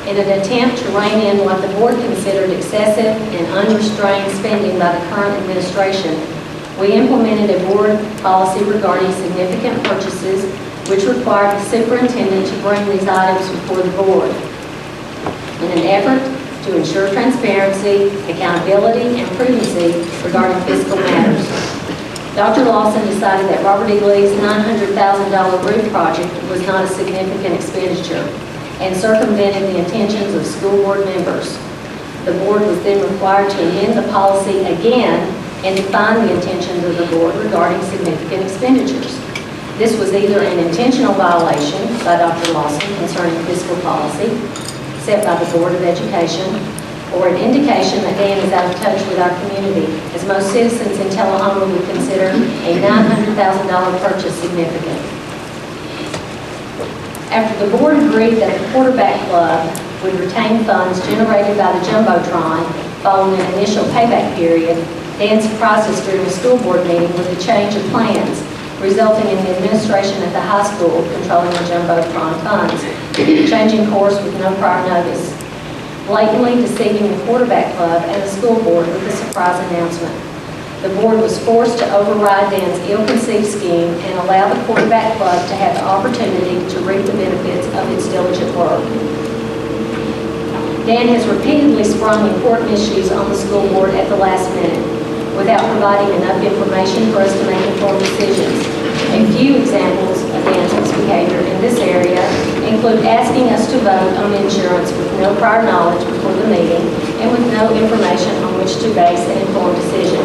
In an attempt to rein in what the board considered excessive and unrestrained spending by the current administration, we implemented a board policy regarding significant purchases, which required the superintendent to bring these items before the board. In an effort to ensure transparency, accountability, and prudency regarding fiscal matters, Dr. Lawson decided that Robert E. Lee's $900,000 roof project was not a significant expenditure and circumvented the intentions of school board members. The board was then required to amend the policy again and define the intentions of the board regarding significant expenditures. This was either an intentional violation by Dr. Lawson concerning fiscal policy set by the Board of Education, or an indication that Dan is out of touch with our community, as most citizens in Tullahoma would consider a $900,000 purchase significant. After the board agreed that the quarterback club would retain funds generated by the Jumbotron following an initial payback period, Dan surprised us during a school board meeting with a change of plans, resulting in the administration at the high school controlling the Jumbotron funds, changing course with no prior notice, blatantly deceiving the quarterback club and the school board with a surprise announcement. The board was forced to override Dan's ill-conceived scheme and allow the quarterback club to have the opportunity to reap the benefits of its diligent work. Dan has repeatedly sprung important issues on the school board at the last minute, without providing enough information for us to make informed decisions. A few examples of Dan's misbehavior in this area include asking us to vote on insurance with no prior knowledge before the meeting and with no information on which to base an informed decision.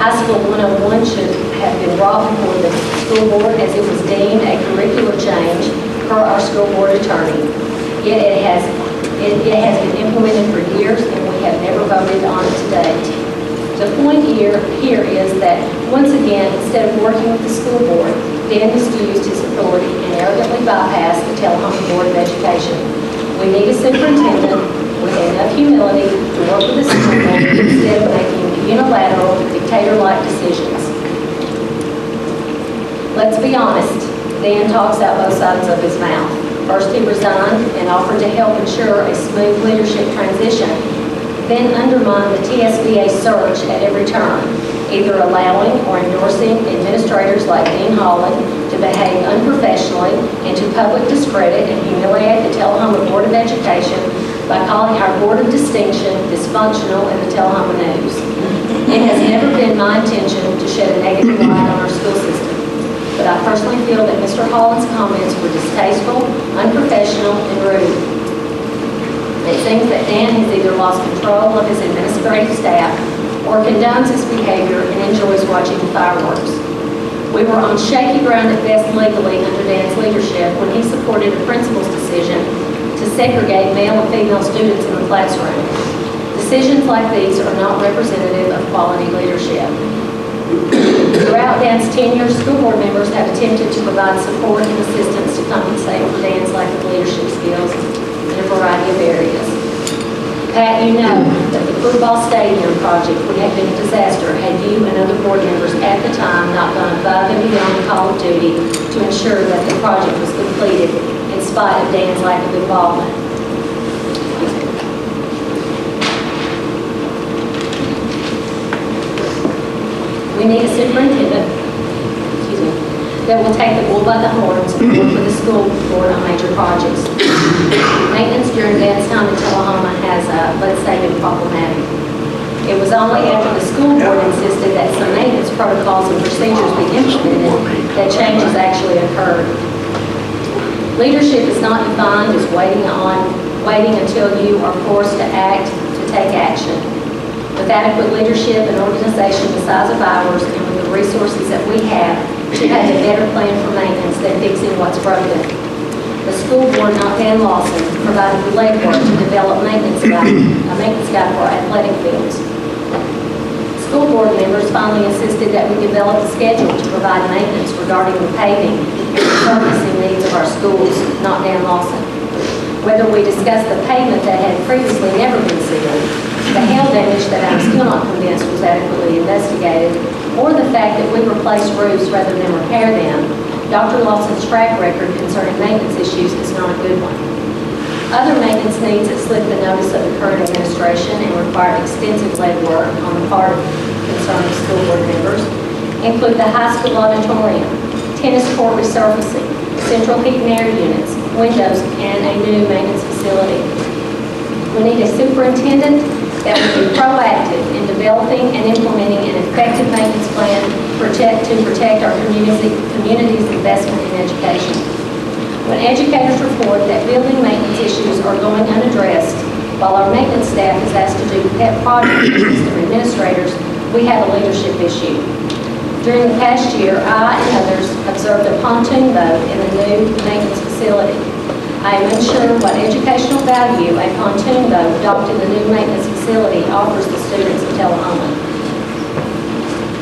High School 101 should have been brought before the school board as it was deemed a curricular change per our school board attorney. Yet it has been implemented for years and we have never voted on it to date. The point here is that, once again, instead of working with the school board, Dan misused his authority and arrogantly bypassed the Tullahoma Board of Education. We need a superintendent with enough humility to work with the school board instead of making unilateral, dictator-like decisions. Let's be honest, Dan talks out both sides of his mouth. First, he resigned and offered to help ensure a smooth leadership transition, then undermine the TSBA search at every turn, either allowing or endorsing administrators like Dean Holland to behave unprofessionally and to public discredit and humiliate the Tullahoma Board of Education by calling our Board of Distinction dysfunctional in the Tullahoma News. It has never been my intention to shed a negative light on our school system, but I personally feel that Mr. Holland's comments were distasteful, unprofessional, and rude. It seems that Dan has either lost control of his administrative staff or condones his behavior and enjoys watching the fireworks. We were on shaky ground at best legally under Dan's leadership when he supported a principal's decision to segregate male and female students in the classroom. Decisions like these are not representative of quality leadership. Throughout Dan's tenure, school board members have attempted to provide support and assistance to compensate for Dan's lack of leadership skills in a variety of areas. Pat, you know that the football stadium project would have been a disaster had you and other board members at the time not gone above and beyond the call of duty to ensure that the project was completed in spite of Dan's lack of involvement. We need a superintendent, that will take the bull by the horns and work with the school board on major projects. Maintenance during Dan's time in Tullahoma has, let's say, been problematic. It was only after the school board insisted that some maintenance protocols and procedures be implemented that changes actually occurred. Leadership is not defined as waiting until you are forced to take action. With adequate leadership and organization the size of ours and with the resources that we have, should have a better plan for maintenance than fixing what's broken. The school board, not Dan Lawson, provided the legwork to develop a maintenance guide for our athletic fields. School board members finally insisted that we develop a schedule to provide maintenance regarding the paving and resurfacing needs of our schools, not Dan Lawson. Whether we discuss the pavement that had previously never been sealed, the hail damage that I'm still not convinced was adequately investigated, or the fact that we replace roofs rather than repair them, Dr. Lawson's track record concerning maintenance issues is not a good one. Other maintenance needs that slipped the notice of the current administration and required extensive legwork on the part of concerned school board members include the high school auditorium, tennis court resurfacing, central heat and air units, windows, and a new maintenance facility. We need a superintendent that will be proactive in developing and implementing an effective maintenance plan to protect our community's investment in education. When educators report that building maintenance issues are going unaddressed, while our maintenance staff is asked to do pet projects for system administrators, we have a leadership issue. During the past year, I and others observed a pontoon boat in the new maintenance facility. I am unsure what educational value a pontoon boat docked in the new maintenance facility offers the students of Tullahoma.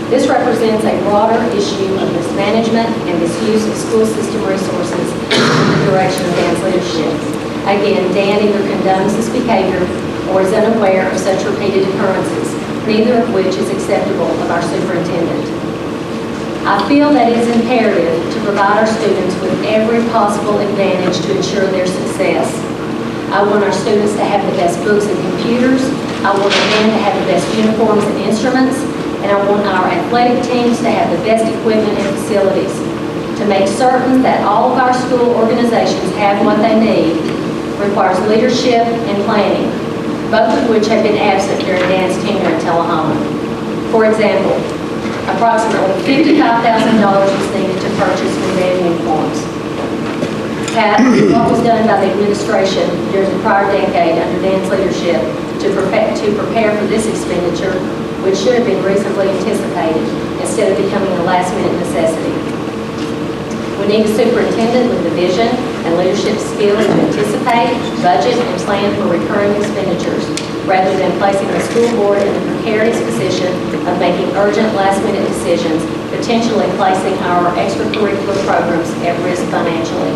This represents a broader issue of mismanagement and misuse of school system resources in the direction of Dan's leadership. Again, Dan either condones this behavior or is unaware of such repeated occurrences, neither of which is acceptable of our superintendent. I feel that it is imperative to provide our students with every possible advantage to ensure their success. I want our students to have the best books and computers. I want them to have the best uniforms and instruments. And I want our athletic teams to have the best equipment and facilities. To make certain that all of our school organizations have what they need requires leadership and planning, both of which have been absent during Dan's tenure in Tullahoma. For example, approximately $55,000 was needed to purchase new band uniforms. Pat, what was done by the administration during the prior decade under Dan's leadership to prepare for this expenditure, which should have been reasonably anticipated instead of becoming a last-minute necessity. We need a superintendent with the vision and leadership skills to anticipate, budget, and plan for recurring expenditures, rather than placing the school board in the precarious position of making urgent last-minute decisions, potentially placing our extracurricular programs at risk financially.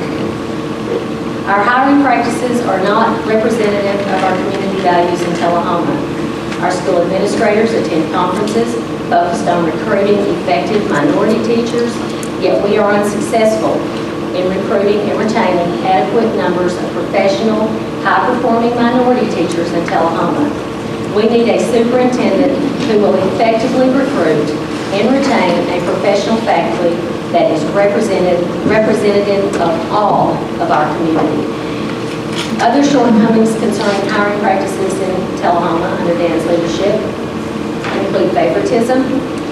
Our hiring practices are not representative of our community values in Tullahoma. Our school administrators attend conferences focused on recruiting effective minority teachers, yet we are unsuccessful in recruiting and retaining adequate numbers of professional, high-performing minority teachers in Tullahoma. We need a superintendent who will effectively recruit and retain a professional faculty that is representative of all of our community. Other shortcomings concerning hiring practices in Tullahoma under Dan's leadership include favoritism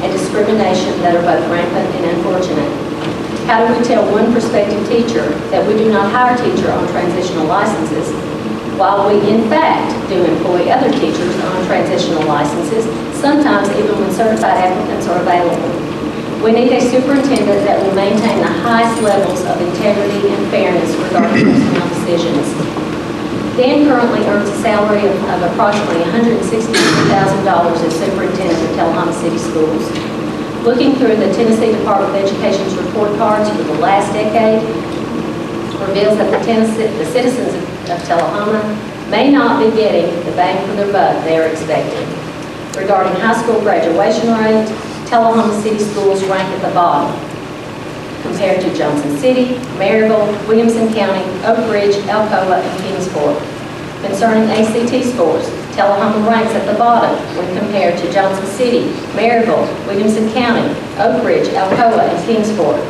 and discrimination that are both rampant and unfortunate. How do we tell one prospective teacher that we do not hire a teacher on transitional licenses, while we in fact do employ other teachers on transitional licenses, sometimes even when certified applicants are available? We need a superintendent that will maintain the highest levels of integrity and fairness regarding personnel decisions. Dan currently earns a salary of approximately $160,000 as superintendent of Tullahoma City Schools. Looking through the Tennessee Department of Education's report cards for the last decade reveals that the citizens of Tullahoma may not be getting the bang for their buck they are expecting. Regarding high school graduation rate, Tullahoma City Schools rank at the bottom, compared to Johnson City, Maryville, Williamson County, Oak Ridge, Alcoa, and Kingsport. Concerning ACT scores, Tullahoma ranks at the bottom when compared to Johnson City, Maryville, Williamson County, Oak Ridge, Alcoa, and Kingsport.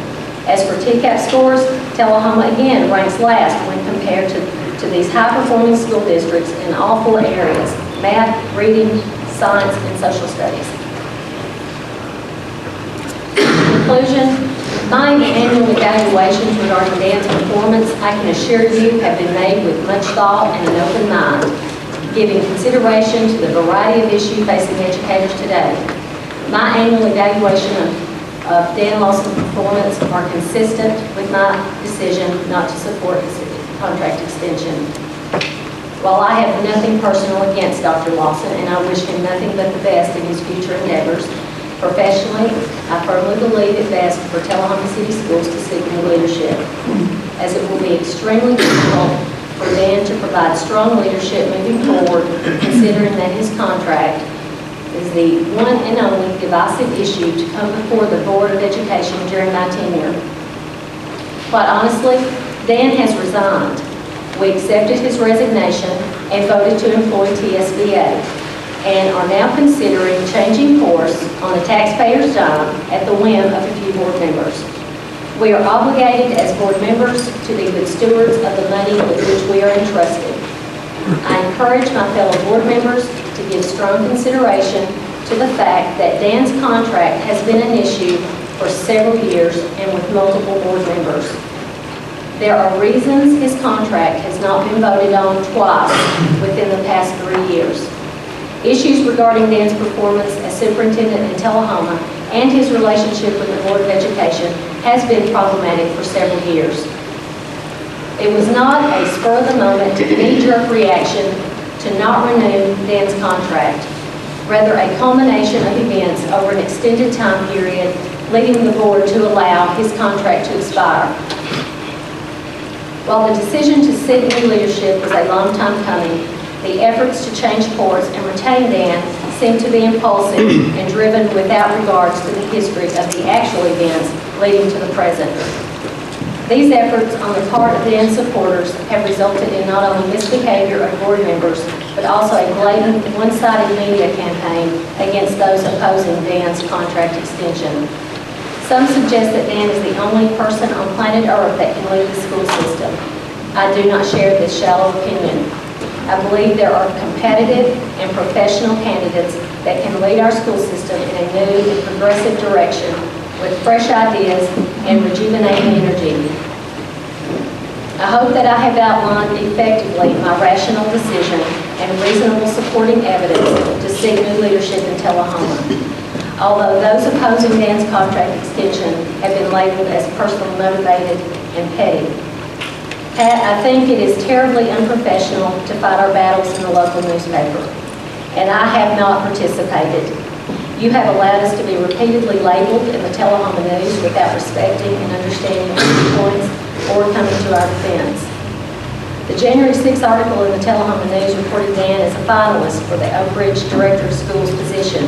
As for TCAP scores, Tullahoma again ranks last when compared to these high-performing school districts in all four areas: math, reading, science, and social studies. In conclusion, my annual evaluations regarding Dan's performance, I can assure you, have been made with much thought and an open mind, giving consideration to the variety of issues facing educators today. My annual evaluation of Dan Lawson's performance are consistent with my decision not to support his contract extension. While I have nothing personal against Dr. Lawson, and I wish him nothing but the best in his future endeavors, professionally, I firmly believe it best for Tullahoma City Schools to seek new leadership, as it will be extremely difficult for Dan to provide strong leadership moving forward, considering that his contract is the one and only divisive issue to come before the Board of Education during my tenure. Quite honestly, Dan has resigned. We accepted his resignation and voted to employ TSBA, and are now considering changing course on the taxpayer's dime at the whim of a few board members. We are obligated as board members to be good stewards of the money with which we are entrusted. I encourage my fellow board members to give strong consideration to the fact that Dan's contract has been an issue for several years and with multiple board members. There are reasons his contract has not been voted on twice within the past 3 years. Issues regarding Dan's performance as superintendent in Tullahoma and his relationship with the Board of Education has been problematic for several years. It was not a spur-of-the-moment, knee-jerk reaction to not renew Dan's contract, rather a culmination of events over an extended time period leading the board to allow his contract to expire. While the decision to seek new leadership was a long time coming, the efforts to change course and retain Dan seem to be impulsive and driven without regards to the history of the actual events leading to the present. These efforts on the part of Dan's supporters have resulted in not only misbehavior of board members, but also a blatant, one-sided media campaign against those opposing Dan's contract extension. Some suggest that Dan is the only person on planet Earth that can lead the school system. I do not share this shallow opinion. I believe there are competitive and professional candidates that can lead our school system in a new and progressive direction with fresh ideas and rejuvenating energy. I hope that I have outlined effectively my rational decision and reasonable supporting evidence to seek new leadership in Tullahoma. Although those opposing Dan's contract extension have been labeled as personally motivated and petty. Pat, I think it is terribly unprofessional to fight our battles in the local newspaper, and I have not participated. You have allowed us to be repeatedly labeled in the Tullahoma News without respecting and understanding our viewpoints or coming to our defense. The January 6th article in the Tullahoma News reported Dan as a finalist for the Oak Ridge Director of Schools position.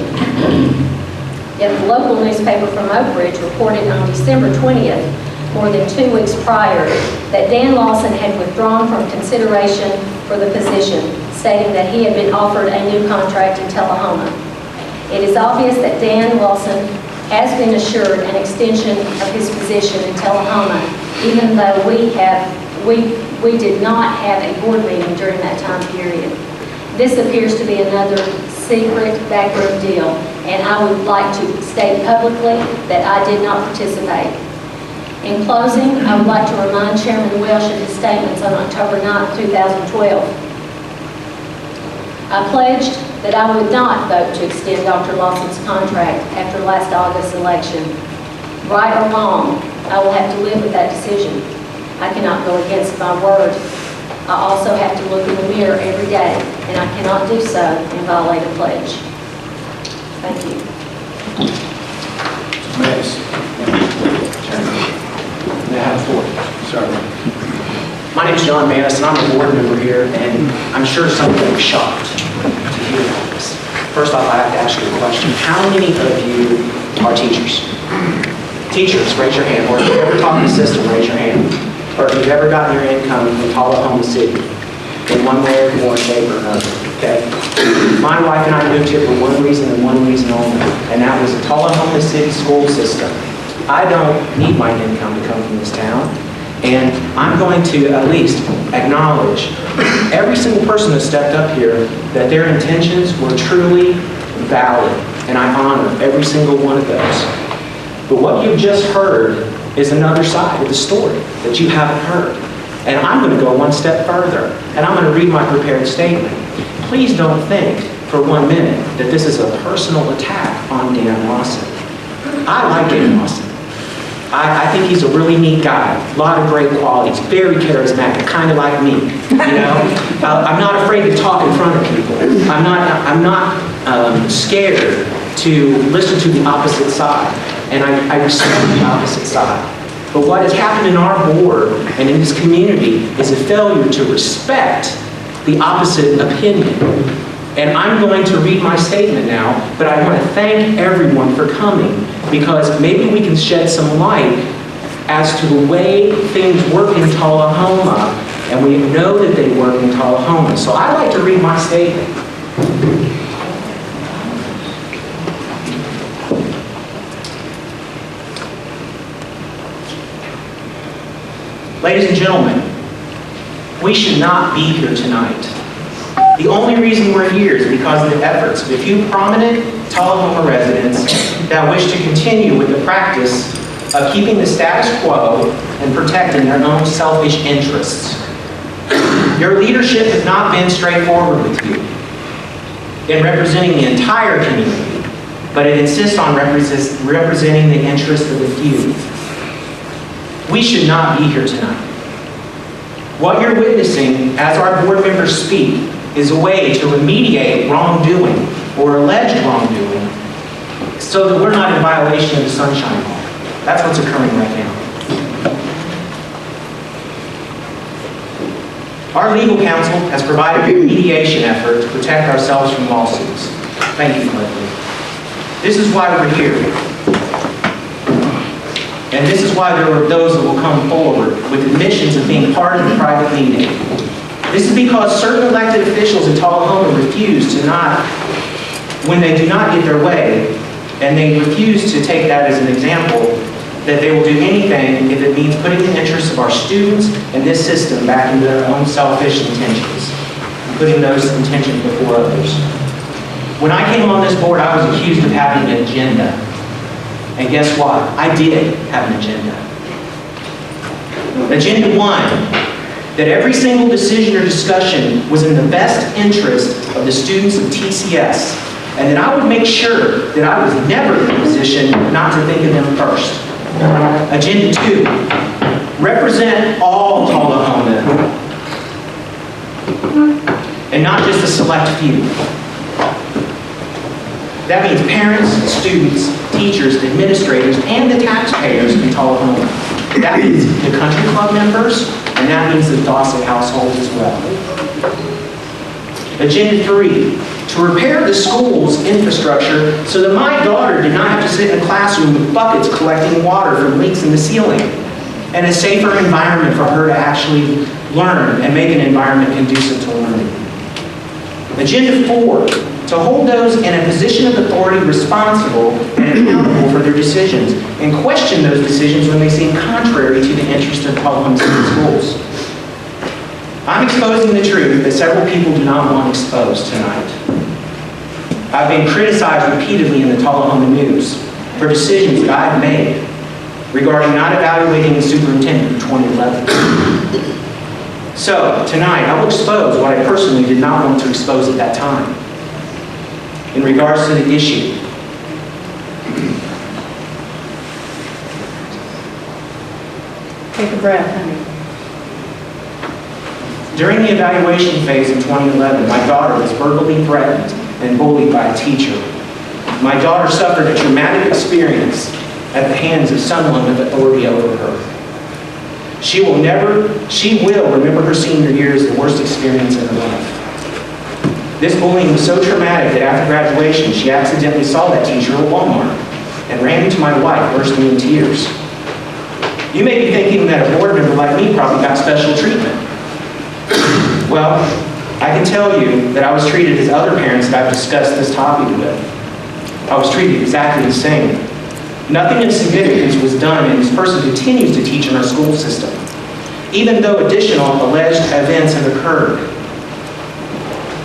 Yet the local newspaper from Oak Ridge reported on December 20th, more than 2 weeks prior, that Dan Lawson had withdrawn from consideration for the position, stating that he had been offered a new contract in Tullahoma. It is obvious that Dan Lawson has been assured an extension of his position in Tullahoma, even though we did not have a board meeting during that time period. This appears to be another secret backroom deal, and I would like to state publicly that I did not participate. In closing, I would like to remind Chairman Welsh of his statements on October 9, 2012. I pledged that I would not vote to extend Dr. Lawson's contract after last August's election. Right or wrong, I will have to live with that decision. I cannot go against my word. I also have to look in the mirror every day, and I cannot do so and violate a pledge. Thank you. Mays. May I have the floor? Sorry. My name is John Manis, and I'm a board member here, and I'm sure some of you are shocked to hear about this. First off, I have to ask you a question. How many of you are teachers? Teachers, raise your hand. Or if you've ever taught in the system, raise your hand. Or if you've ever gotten your income from Tullahoma City in one way or more shape or another, okay? My wife and I moved here for one reason and one reason only, and that was the Tullahoma City school system. I don't need my income to come from this town, and I'm going to at least acknowledge every single person that stepped up here that their intentions were truly valid, and I honor every single one of those. But what you've just heard is another side of the story that you haven't heard. And I'm going to go one step further, and I'm going to read my prepared statement. Please don't think for 1 minute that this is a personal attack on Dan Lawson. I like Dan Lawson. I think he's a really neat guy, a lot of great qualities, very charismatic, kind of like me, you know? I'm not afraid to talk in front of people. I'm not scared to listen to the opposite side, and I respect the opposite side. But what has happened in our board and in this community is a failure to respect the opposite opinion. And I'm going to read my statement now, but I want to thank everyone for coming, because maybe we can shed some light as to the way things work in Tullahoma, and we know that they work in Tullahoma. So I'd like to read my statement. Ladies and gentlemen, we should not be here tonight. The only reason we're here is because of the efforts of a few prominent Tullahoma residents that wish to continue with the practice of keeping the status quo and protecting their own selfish interests. Your leadership has not been straightforward with you in representing the entire community, but it insists on representing the interests of the few. We should not be here tonight. What you're witnessing as our board members speak is a way to remediate wrongdoing or alleged wrongdoing so that we're not in violation of the Sunshine Law. That's what's occurring right now. Our legal counsel has provided a remediation effort to protect ourselves from lawsuits. Thank you, Leslie. This is why we're here. And this is why there are those that will come forward with admissions of being part of the private meeting. This is because certain elected officials in Tullahoma refuse to when they do not get their way, and they refuse to take that as an example, that they will do anything if it means putting the interests of our students and this system back into their own selfish intentions, and putting those intentions before others. When I came on this board, I was accused of having an agenda. And guess what? I did have an agenda. Agenda 1, that every single decision or discussion was in the best interest of the students of TCS, and that I would make sure that I was never in a position not to think of them first. Agenda 2, represent all Tullahoma, and not just a select few. That means parents, students, teachers, administrators, and the taxpayers in Tullahoma. That means the country club members, and that means the Dawson household as well. Agenda 3, to repair the school's infrastructure so that my daughter did not have to sit in a classroom with buckets collecting water from leaks in the ceiling, and a safer environment for her to actually learn and make an environment conducive to learning. Agenda 4, to hold those in a position of authority responsible and accountable for their decisions, and question those decisions when they seem contrary to the interest of Tullahoma City Schools. I'm exposing the truth that several people do not want exposed tonight. I've been criticized repeatedly in the Tullahoma News for decisions that I've made regarding not evaluating the superintendent in 2011. So, tonight, I will expose what I personally did not want to expose at that time in regards to the issue. Take a breath, honey. During the evaluation phase in 2011, my daughter was verbally threatened and bullied by a teacher. My daughter suffered a traumatic experience at the hands of someone with authority over her. She will remember her senior year as the worst experience in her life. This bullying was so traumatic that after graduation, she accidentally saw that teacher at Walmart and ran into my wife, bursting in tears. You may be thinking that a board member like me probably got special treatment. Well, I can tell you that I was treated as other parents that I've discussed this topic with. I was treated exactly the same. Nothing of significance was done, and this person continues to teach in our school system, even though additional alleged events have occurred.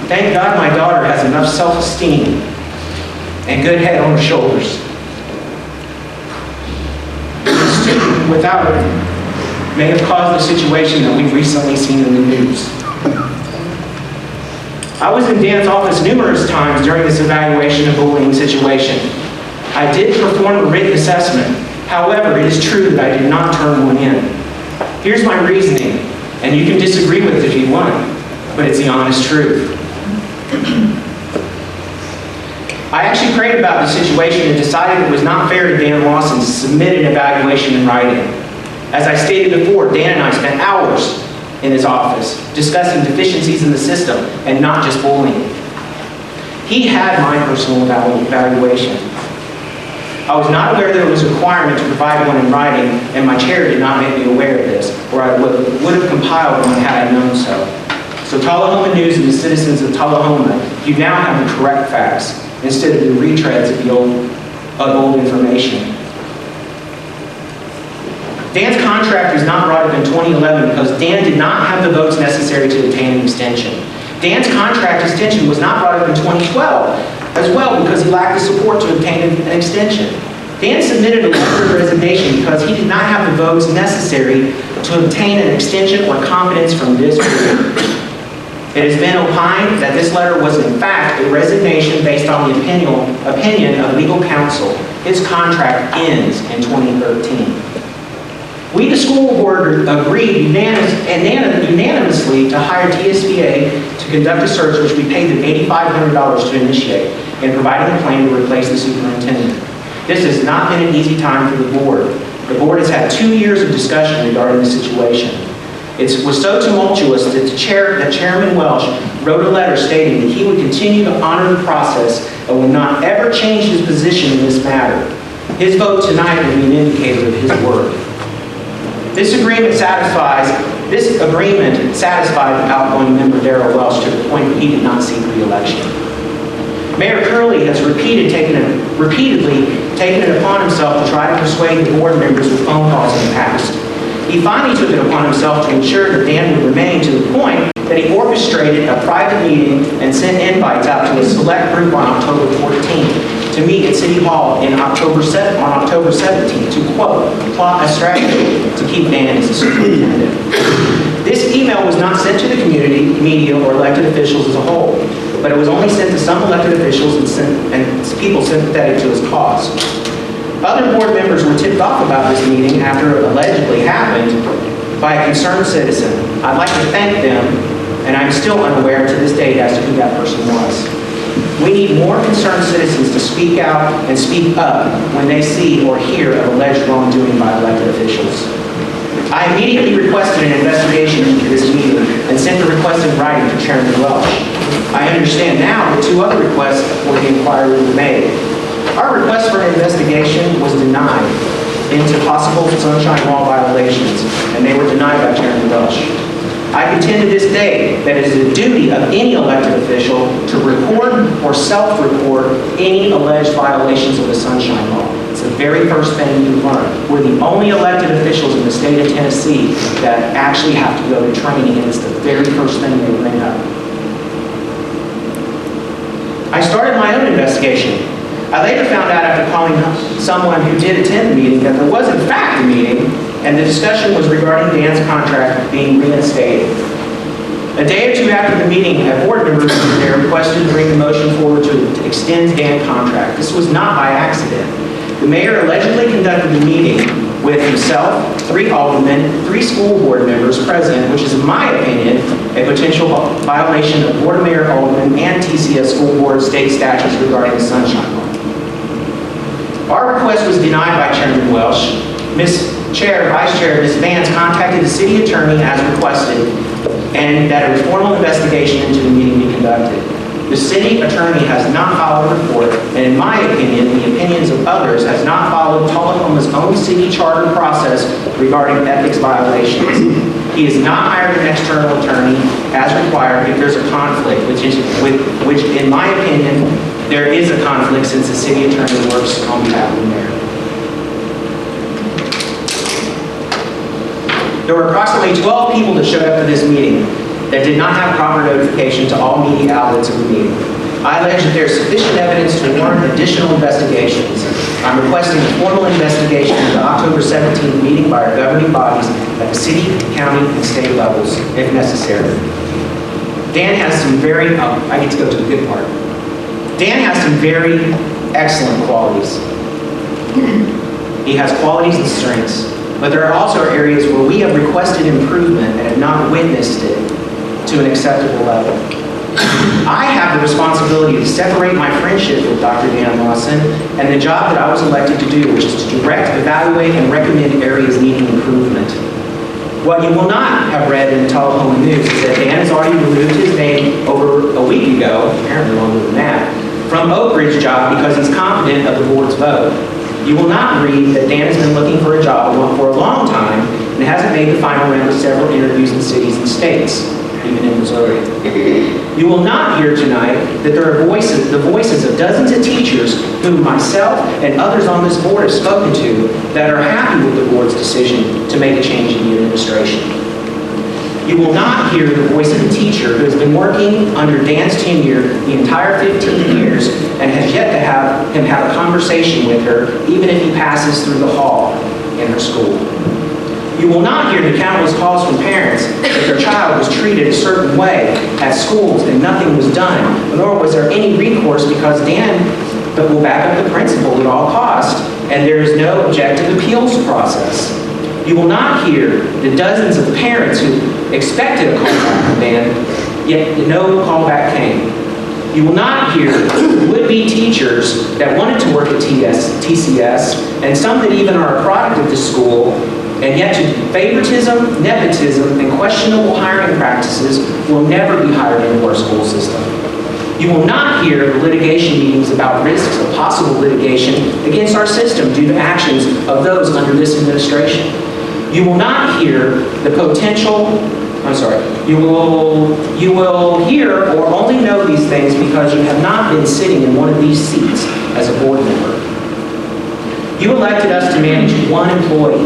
Thank God my daughter has enough self-esteem and good head on her shoulders. A student without it may have caused the situation that we've recently seen in the news. I was in Dan's office numerous times during this evaluation and bullying situation. I did perform a written assessment. However, it is true that I did not turn one in. Here's my reasoning, and you can disagree with it if you want, but it's the honest truth. I actually prayed about the situation and decided it was not fair to Dan Lawson to submit an evaluation in writing. As I stated before, Dan and I spent hours in his office discussing deficiencies in the system and not just bullying. He had my personal evaluation. I was not aware there was a requirement to provide one in writing, and my chair did not make me aware of this, or I would have compiled one had I known so. So Tullahoma News and the citizens of Tullahoma, you now have the correct facts instead of the retreads of old information. Dan's contract was not brought up in 2011 because Dan did not have the votes necessary to obtain an extension. Dan's contract extension was not brought up in 2012 as well because he lacked the support to obtain an extension. Dan submitted a letter of resignation because he did not have the votes necessary to obtain an extension or confidence from this group. It has been opined that this letter was in fact a resignation based on the opinion of legal counsel. His contract ends in 2013. We, the school board, agreed unanimously to hire TSBA to conduct a search, which we paid them $8,500 to initiate, and providing a plan to replace the superintendent. This has not been an easy time for the board. The board has had 2 years of discussion regarding the situation. It was so tumultuous that Chairman Welsh wrote a letter stating that he would continue to honor the process and will not ever change his position in this matter. His vote tonight will be an indicator of his word. This agreement satisfied outgoing member Darrell Welsh to the point that he did not seek re-election. Mayor Curley has repeatedly taken it upon himself to try to persuade the board members with phone calls in the past. He finally took it upon himself to ensure that Dan would remain, to the point that he orchestrated a private meeting and sent invites out to a select group on October 14th to meet at City Hall on October 17th to, quote, plot a strategy to keep Dan as the superintendent. This email was not sent to the community, media, or elected officials as a whole, but it was only sent to some elected officials and people sympathetic to his cause. Other board members were tipped off about this meeting after it allegedly happened by a concerned citizen. I'd like to thank them, and I'm still unaware to this date as to who that person was. We need more concerned citizens to speak out and speak up when they see or hear of alleged wrongdoing by elected officials. I immediately requested an investigation into this meeting and sent the request in writing to Chairman Welsh. I understand now that 2 other requests for the inquiry were made. Our request for an investigation was denied into possible Sunshine Law violations, and they were denied by Chairman Welsh. I contend to this day that it is the duty of any elected official to report or self-report any alleged violations of the Sunshine Law. It's the very first thing you learn. We're the only elected officials in the state of Tennessee that actually have to go to training, and it's the very first thing they bring up. I started my own investigation. I later found out after calling someone who did attend the meeting that there was in fact a meeting, and the discussion was regarding Dan's contract being reinstated. A day or 2 after the meeting, a board member there requested to bring the motion forward to extend Dan's contract. This was not by accident. The mayor allegedly conducted the meeting with himself, 3 aldermen, 3 school board members present, which is, in my opinion, a potential violation of Board of Mayor, Alderman, and TCS School Board state statutes regarding the Sunshine Law. Our request was denied by Chairman Welsh. Vice Chair, Ms. Vance contacted the city attorney as requested, and that a formal investigation into the meeting be conducted. The city attorney has not followed the report, and in my opinion, the opinions of others, has not followed Tullahoma's own city charter process regarding ethics violations. He has not hired an external attorney as required if there's a conflict, which in my opinion, there is a conflict since the city attorney works on behalf of the mayor. There were approximately 12 people that showed up to this meeting that did not have proper notification to all media outlets of the meeting. I allege that there is sufficient evidence to warrant additional investigations. I'm requesting a formal investigation of the October 17th meeting by our governing bodies at the city, county, and state levels, if necessary. Dan has some very, I get to go to the good part. Dan has some very excellent qualities. He has qualities and strengths, but there are also areas where we have requested improvement and have not witnessed it to an acceptable level. I have the responsibility to separate my friendship with Dr. Dan Lawson and the job that I was elected to do, which is to direct, evaluate, and recommend areas needing improvement. What you will not have read in the Tullahoma News is that Dan has already removed his name over a week ago, apparently longer than that, from Oak Ridge job because he's confident of the board's vote. You will not read that Dan has been looking for a job for a long time and hasn't made the final round of several interviews in cities and states, even in Missouri. You will not hear tonight that there are the voices of dozens of teachers whom myself and others on this board have spoken to that are happy with the board's decision to make a change in the administration. You will not hear the voice of a teacher who has been working under Dan's tenure the entire 15 years and has yet to have him have a conversation with her, even if he passes through the hall in her school. You will not hear the countless calls from parents that their child was treated a certain way at schools and nothing was done, nor was there any recourse because Dan will back up the principal at all costs, and there is no objective appeals process. You will not hear the dozens of parents who expected a callback from Dan, yet no callback came. You will not hear would-be teachers that wanted to work at TCS, and some that even are a product of the school, and yet to favoritism, nepotism, and questionable hiring practices will never be hired into our school system. You will not hear the litigation meetings about risks of possible litigation against our system due to actions of those under this administration. You will not hear the potential, you will hear or only know these things because you have not been sitting in one of these seats as a board member. You elected us to manage one employee,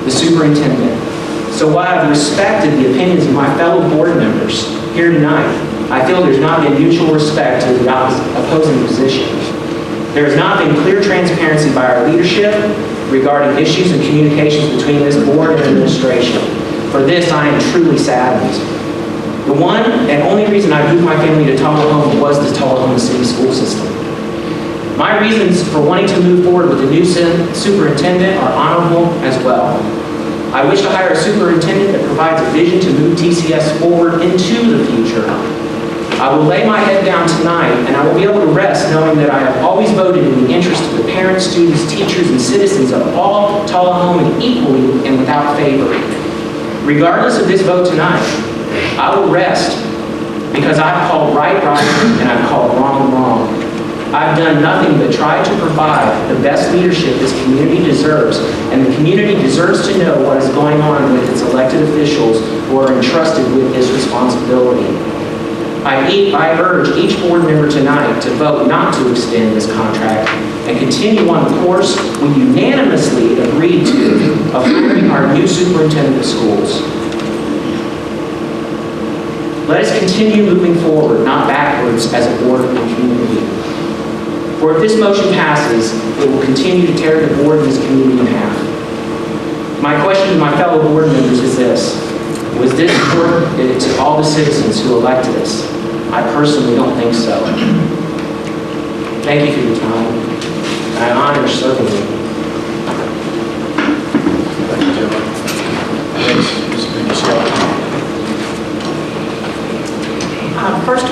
the superintendent. So while I've respected the opinions of my fellow board members here tonight, I feel there's not been mutual respect to the opposing positions. There has not been clear transparency by our leadership regarding issues and communications between this board and administration. For this, I am truly saddened. The one and only reason I moved my family to Tullahoma was the Tullahoma City School System. My reasons for wanting to move forward with the new superintendent are honorable as well. I wish to hire a superintendent that provides a vision to move TCS forward into the future. I will lay my head down tonight, and I will be able to rest knowing that I have always voted in the interest of the parents, students, teachers, and citizens of all Tullahoma equally and without favor. Regardless of this vote tonight, I will rest because I've called right and I've called wrong. I've done nothing but try to provide the best leadership this community deserves, and the community deserves to know what is going on with its elected officials who are entrusted with this responsibility. I urge each board member tonight to vote not to extend this contract and continue on the course we unanimously agreed to of hiring our new superintendent of schools. Let us continue moving forward, not backwards, as a board and community. For if this motion passes, it will continue to tear the board and this community in half. My question to my fellow board members is this: was this important to all the citizens who elected us? I personally don't think so. Thank you for your time. I honor serving you.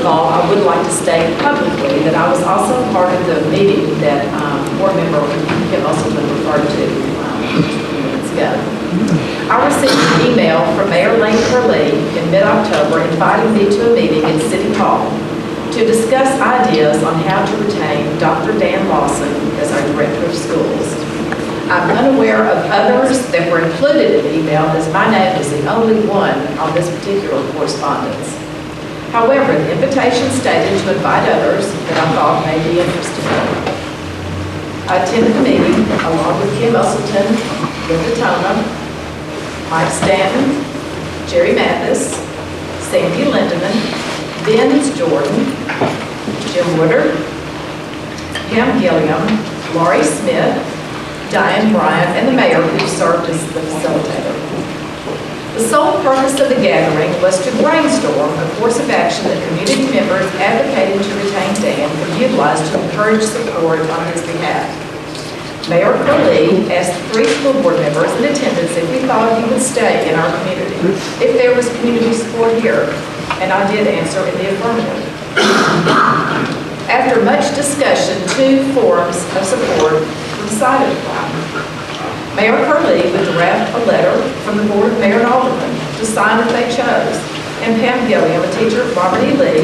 of all, I would like to state publicly that I was also part of the meeting that Board Member Kim Usselman referred to just a few minutes ago. I received an email from Mayor Lane Curley in mid-October inviting me to a meeting at City Hall to discuss ideas on how to retain Dr. Dan Lawson as our Director of Schools. I'm unaware of others that were included in the email, as my name is the only one on this particular correspondence. However, the invitation stated to invite others that I thought may be interested. I attended the meeting along with Kim Usselton, Linda Tona, Mike Stanton, Jerry Mathis, Sandy Lindeman, Vince Jordan, Jim Woodard, Pam Gilliam, Laurie Smith, Diane Bryant, and the mayor who served as the facilitator. The sole purpose of the gathering was to brainstorm a course of action that community members advocating to retain Dan could utilize to encourage support on his behalf. Mayor Curley asked 3 school board members in attendance if we thought he would stay in our community, if there was community support here, and I did answer in the affirmative. After much discussion, 2 forms of support were decided upon. Mayor Curley would draft a letter from the Board of Mayor and Aldermen to sign if they chose, and Pam Gilliam, a teacher at Robert E. Lee,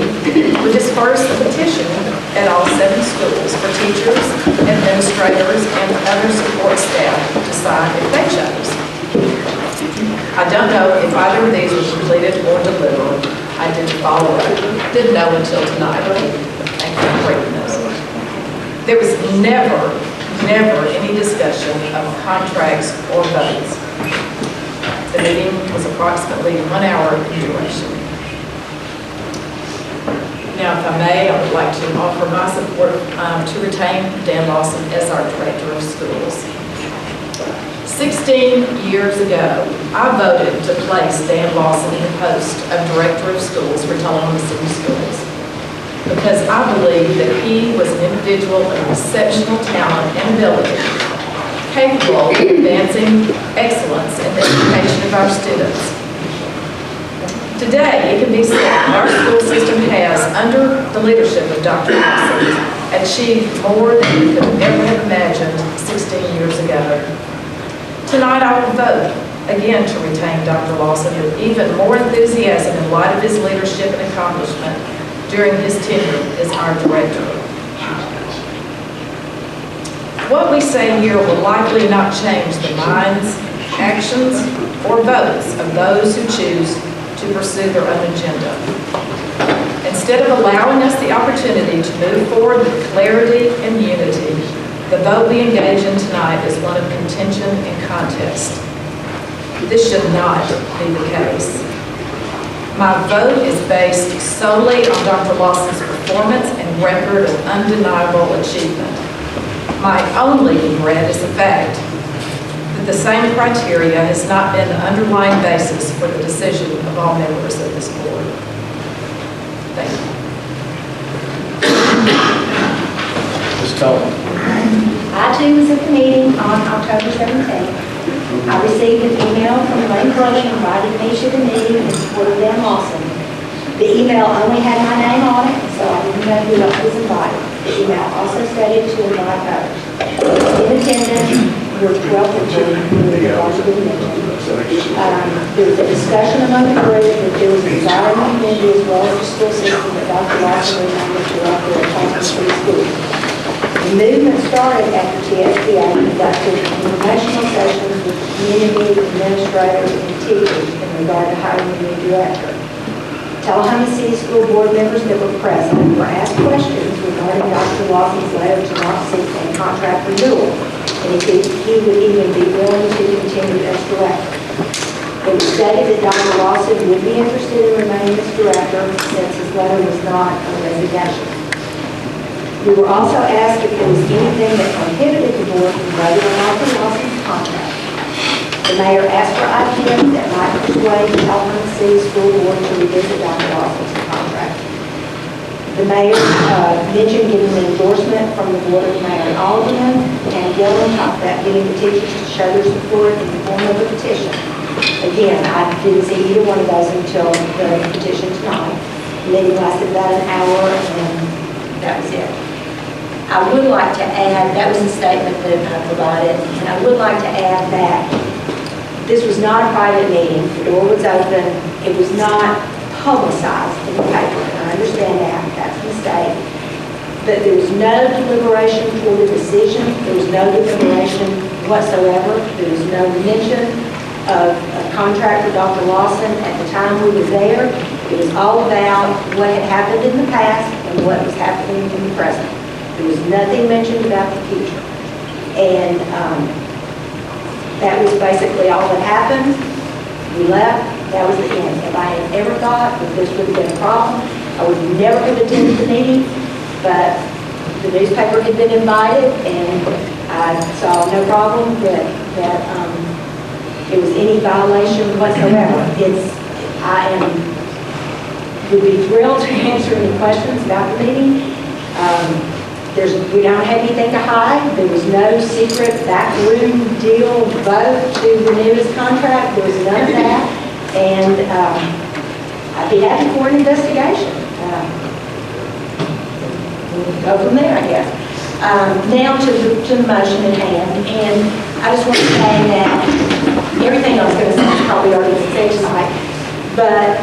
would disperse a petition at all 7 schools for teachers, administrators, and other support staff to sign if they chose. I don't know if either of these was completed or delivered. I didn't follow up. Didn't know until tonight. Thank you for bringing this. There was never any discussion of contracts or votes. The meeting was approximately 1 hour in duration. Now, if I may, I would like to offer my support to retain Dan Lawson as our Director of Schools. 16 years ago, I voted to place Dan Lawson in the post of Director of Schools for Tullahoma City Schools because I believe that he was an individual of exceptional talent and ability, capable of advancing excellence in the education of our students. Today, it can be said that our school system has, under the leadership of Dr. Lawson, achieved more than we could ever have imagined 16 years ago. Tonight, I will vote again to retain Dr. Lawson with even more enthusiasm in light of his leadership and accomplishment during his tenure as our director. What we say here will likely not change the minds, actions, or votes of those who choose to pursue their own agenda. Instead of allowing us the opportunity to move forward with clarity and unity, the vote we engage in tonight is one of contention and contest. This should not be the case. My vote is based solely on Dr. Lawson's performance and record of undeniable achievement. My only regret is the fact that the same criteria has not been the underlying basis for the decision of all members of this board. Thank you. Ms. Coleman. I too was at the meeting on October 17th. I received an email from Lane Curley inviting me to the meeting in support of Dan Lawson. The email only had my name on it, so I didn't know who else was invited. The email also stated to invite others. In attendance were 12 people who were larger than mentioned. There was a discussion among the group that there was desire in the community as well as the school system that Dr. Lawson was named the director of Tullahoma City Schools. The movement started after TSBA conducted informational sessions with community administrators and teachers in regard to hiring a new director. Tullahoma City School Board members that were present were asked questions regarding Dr. Lawson's letter to not seek a contract renewal, and if he would even be willing to continue as director. It was stated that Dr. Lawson would be interested in remaining as director since his letter was not a resignation. We were also asked if there was anything that prohibited the board from voting on Dr. Lawson's contract. The mayor asked for ideas that might persuade the Tullahoma City School Board to revisit Dr. Lawson's contract. The mayor mentioned getting an endorsement from the board of mayor and aldermen, and Gillen talked about getting the teachers to show their support in the form of a petition. Again, I didn't see either one of those until the petition tonight. The meeting lasted about an hour, and that was it. I would like to add, that was the statement that I provided, and I would like to add that this was not a private meeting. The door was open. It was not publicized in the paper. And I understand that. That's a mistake. But there was no deliberation for the decision. There was no deliberation whatsoever. There was no mention of a contract with Dr. Lawson at the time we were there. It was all about what had happened in the past and what was happening in the present. There was nothing mentioned about the future. And that was basically all that happened. We left. That was the end. If I had ever thought that this would have been a problem, I would never have attended the meeting. But the newspaper had been invited, and I saw no problem that it was any violation whatsoever. Would be thrilled to answer any questions about the meeting. We don't have anything to hide. There was no secret backroom deal vote to renew his contract. There was none of that. And I'd be happy for an investigation. We'll go from there, I guess. Now to the motion at hand. And I just want to say that everything I was going to say is probably already said tonight. But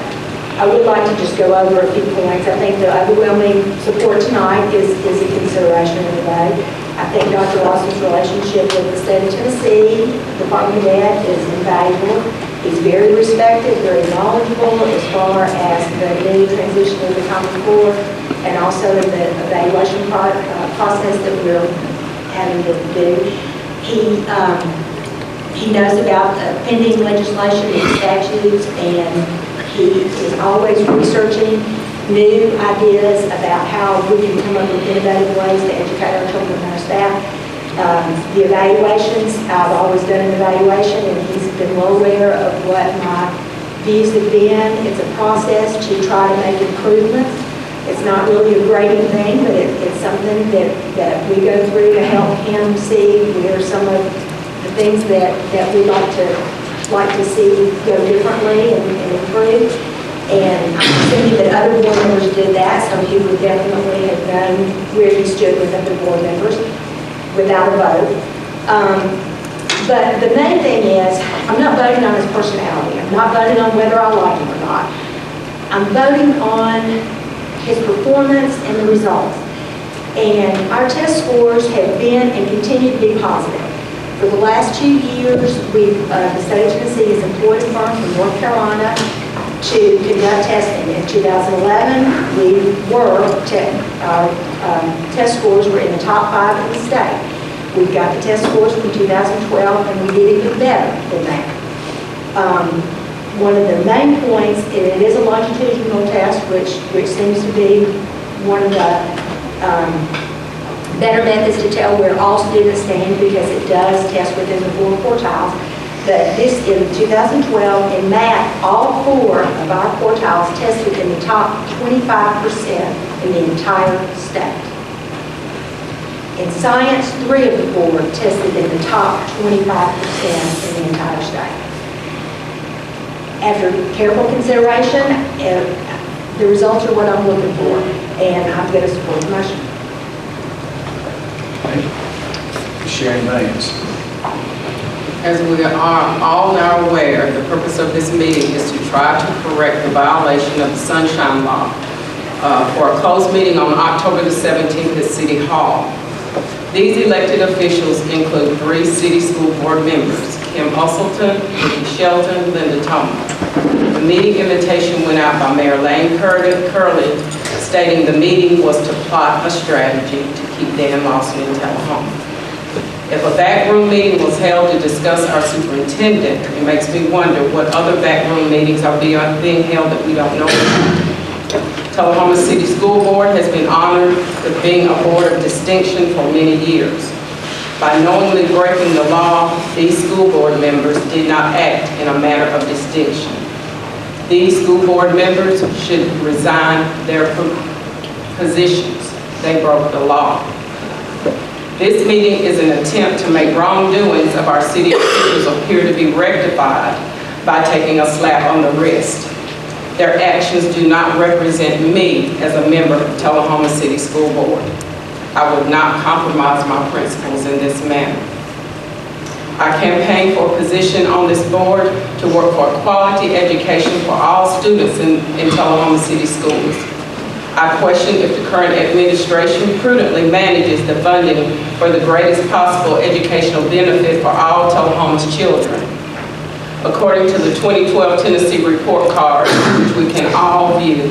I would like to just go over a few points. I think the overwhelming support tonight is a consideration of the day. I think Dr. Lawson's relationship with the state of Tennessee Department of Ed is invaluable. He's very respected, very knowledgeable as far as the new transition of the Common Core and also the evaluation process that we're having to do. He knows about pending legislation and statutes, and he is always researching new ideas about how we can come up with innovative ways to educate our children and our staff. The evaluations, I've always done an evaluation, and he's been well aware of what my views have been. It's a process to try to make improvements. It's not really a grading thing, but it's something that we go through to help him see where some of the things that we like to see go differently and improve. And I'm assuming that other board members did that, so he would definitely have known where he stood with other board members without a vote. But the main thing is, I'm not voting on his personality. I'm not voting on whether I like him or not. I'm voting on his performance and the results. And our test scores have been and continue to be positive. For the last 2 years, the state of Tennessee has employed a firm from North Carolina to conduct testing. In 2011, our test scores were in the top 5 of the state. We've got the test scores from 2012, and we did even better than that. One of the main points, and it is a longitudinal test, which seems to be one of the better methods to tell where all students stand, because it does test within the 4 quartiles. But this, in 2012, in math, all 4 of our quartiles tested in the top 25% in the entire state. In science, 3 of the 4 tested in the top 25% in the entire state. After careful consideration, the results are what I'm looking for, and I'm going to support the motion. Thank you. Sharon Baines. As we are all now aware, the purpose of this meeting is to try to correct the violation of the Sunshine Law for a closed meeting on October the 17th at City Hall. These elected officials include 3 city school board members: Kim Usselton, Vicki Shelton, Linda Thomas. The meeting invitation went out by Mayor Lane Curley, stating the meeting was to plot a strategy to keep Dan Lawson in Tullahoma. If a backroom meeting was held to discuss our superintendent, it makes me wonder what other backroom meetings are being held that we don't know about. Tullahoma City School Board has been honored with being a board of distinction for many years. By knowingly breaking the law, these school board members did not act in a manner of distinction. These school board members should resign their positions. They broke the law. This meeting is an attempt to make wrongdoings of our city officials appear to be rectified by taking a slap on the wrist. Their actions do not represent me as a member of Tullahoma City School Board. I would not compromise my principles in this manner. I campaign for a position on this board to work for quality education for all students in Tullahoma City schools. I question if the current administration prudently manages the funding for the greatest possible educational benefit for all Tullahoma's children. According to the 2012 Tennessee Report Card, which we can all view,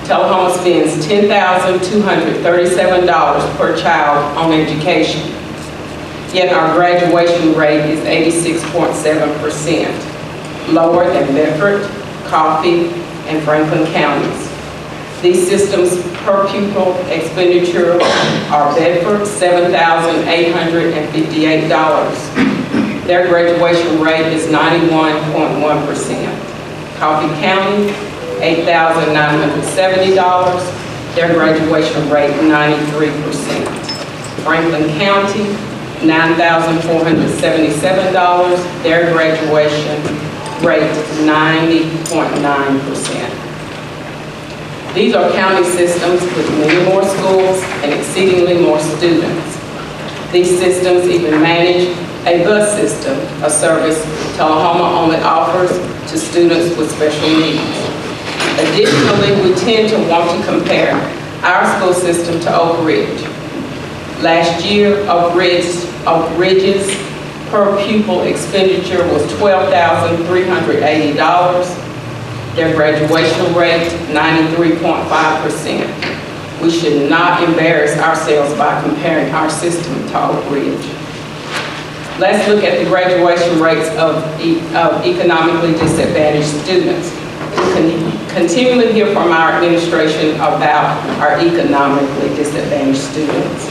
Tullahoma spends $10,237 per child on education. Yet our graduation rate is 86.7%, lower than Bedford, Coffee, and Franklin counties. These systems per pupil expenditure are Bedford, $7,858. Their graduation rate is 91.1%. Coffee County, $8,970. Their graduation rate, 93%. Franklin County, $9,477. Their graduation rate, 90.9%. These are county systems with many more schools and exceedingly more students. These systems even manage a bus system, a service Tullahoma only offers to students with special needs. Additionally, we tend to want to compare our school system to Oak Ridge. Last year, Oak Ridge's per pupil expenditure was $12,380. Their graduation rate, 93.5%. We should not embarrass ourselves by comparing our system to Oak Ridge. Let's look at the graduation rates of economically disadvantaged students. We can continually hear from our administration about our economically disadvantaged students.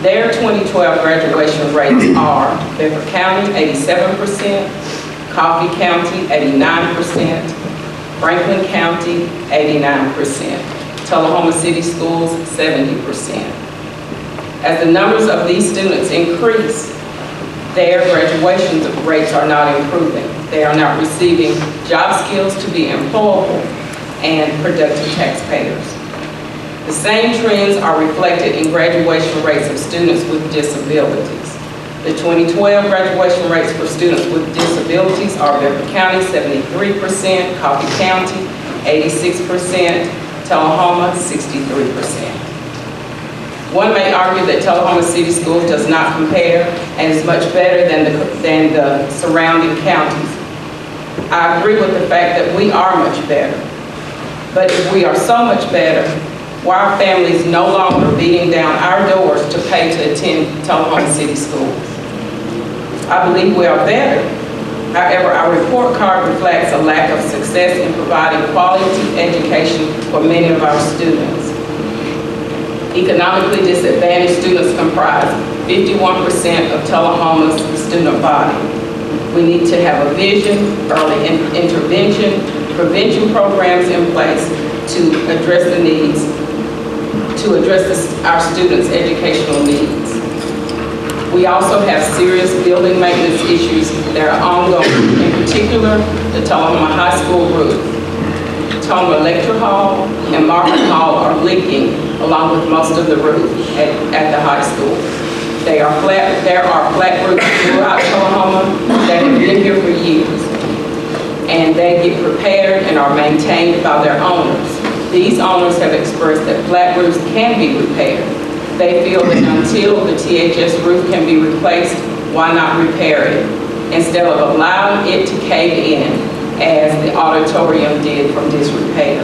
Their 2012 graduation rates are Bedford County, 87%, Coffee County, 89%, Franklin County, 89%, Tullahoma City Schools, 70%. As the numbers of these students increase, their graduation rates are not improving. They are not receiving job skills to be employable and productive taxpayers. The same trends are reflected in graduation rates of students with disabilities. The 2012 graduation rates for students with disabilities are Bedford County, 73%, Coffee County, 86%, Tullahoma, 63%. One may argue that Tullahoma City Schools does not compare and is much better than the surrounding counties. I agree with the fact that we are much better. But if we are so much better, why are families no longer beating down our doors to pay to attend Tullahoma City Schools? I believe we are better. However, our report card reflects a lack of success in providing quality education for many of our students. Economically disadvantaged students comprise 51% of Tullahoma's student body. We need to have a vision, early intervention, prevention programs in place to address the needs, our students' educational needs. We also have serious building maintenance issues that are ongoing, in particular, the Tullahoma High School roof. Tullahoma Lecture Hall and Martin Hall are leaking, along with most of the roof at the high school. There are flat roofs throughout Tullahoma that have been here for years, and they get repaired and are maintained by their owners. These owners have expressed that flat roofs can be repaired. They feel that until the THS roof can be replaced, why not repair it, instead of allowing it to cave in, as the auditorium did from disrepair.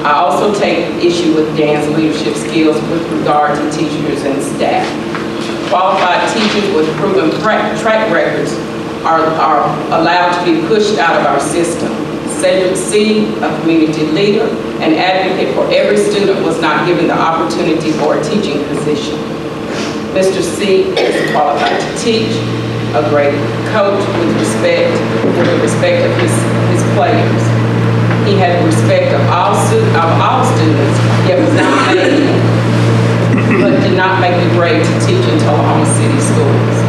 I also take issue with Dan's leadership skills with regard to teachers and staff. Qualified teachers with proven track records are allowed to be pushed out of our system. Cedric C., a community leader and advocate for every student, was not given the opportunity for a teaching position. Mr. C. is qualified to teach, a great coach with the respect of his players. He had the respect of all students, yet was not made, but did not make the grade to teach in Tullahoma City Schools.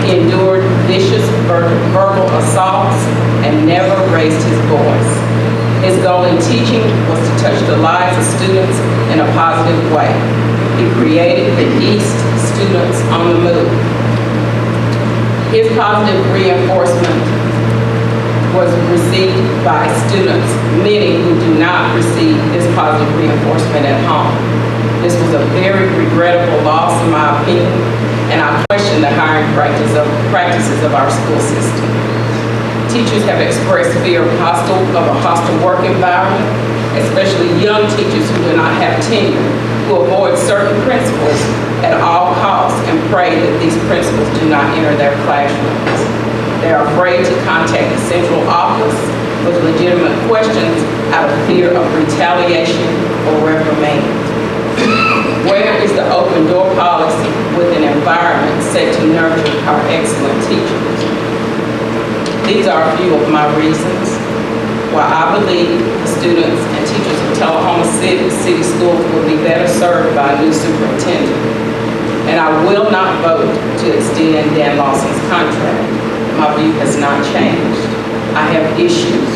He endured vicious verbal assaults and never raised his voice. His goal in teaching was to touch the lives of students in a positive way. He created the East Students on the Move. His positive reinforcement was received by students, many who do not receive this positive reinforcement at home. This was a very regrettable loss in my opinion, and I question the hiring practices of our school system. Teachers have expressed fear of a hostile work environment, especially young teachers who do not have tenure, who avoid certain principles at all costs and pray that these principles do not enter their classrooms. They are afraid to contact the central office with legitimate questions out of fear of retaliation or reprimand. Where is the open door policy with an environment set to nurture our excellent teachers? These are a few of my reasons why I believe the students and teachers of Tullahoma City Schools will be better served by a new superintendent. And I will not vote to extend Dan Lawson's contract. My view has not changed. I have issues,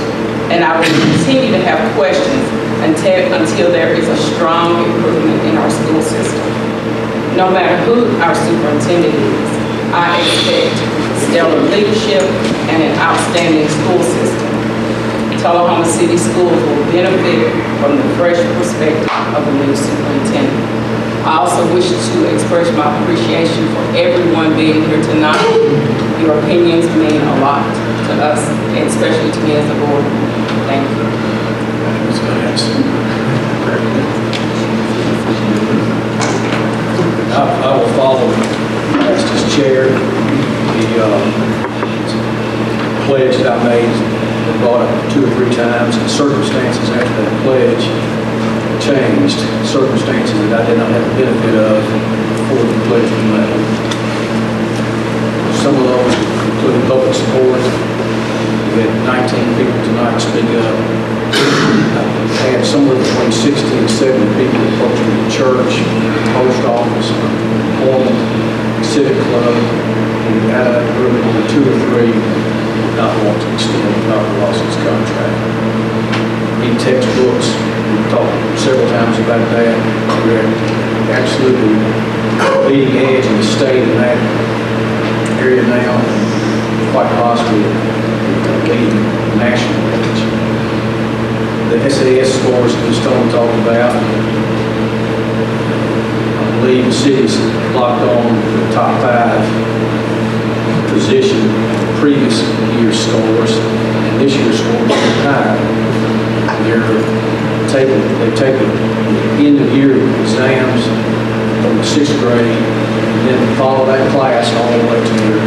and I will continue to have questions until there is a strong improvement in our school system. No matter who our superintendent is, I expect stellar leadership and an outstanding school system. Tullahoma City Schools will benefit from the fresh perspective of the new superintendent. I also wish to express my appreciation for everyone being here tonight. Your opinions mean a lot to us, and especially to me as a board. Thank you. I will follow as chair the pledge that I made, brought up 2 or 3 times, and circumstances after that pledge changed, circumstances that I did not have the benefit of before the pledge was made. Some of those include public support. We had 19 people tonight speak up. I had somewhere between 60 and 70 people approach me at church, post office, home, civic club. And out of that group, 2 or 3 did not want to extend Dr. Lawson's contract. In textbooks, we talked several times about that. We're absolutely leading edge in the state in that area now, quite possibly leading national edge. The SAS scores that Ms. Stone talked about, I believe the city's locked on the top 5 position previous year's scores, and this year's scores are higher. They take the end of year exams from the 6th grade, and then follow that class all the way to their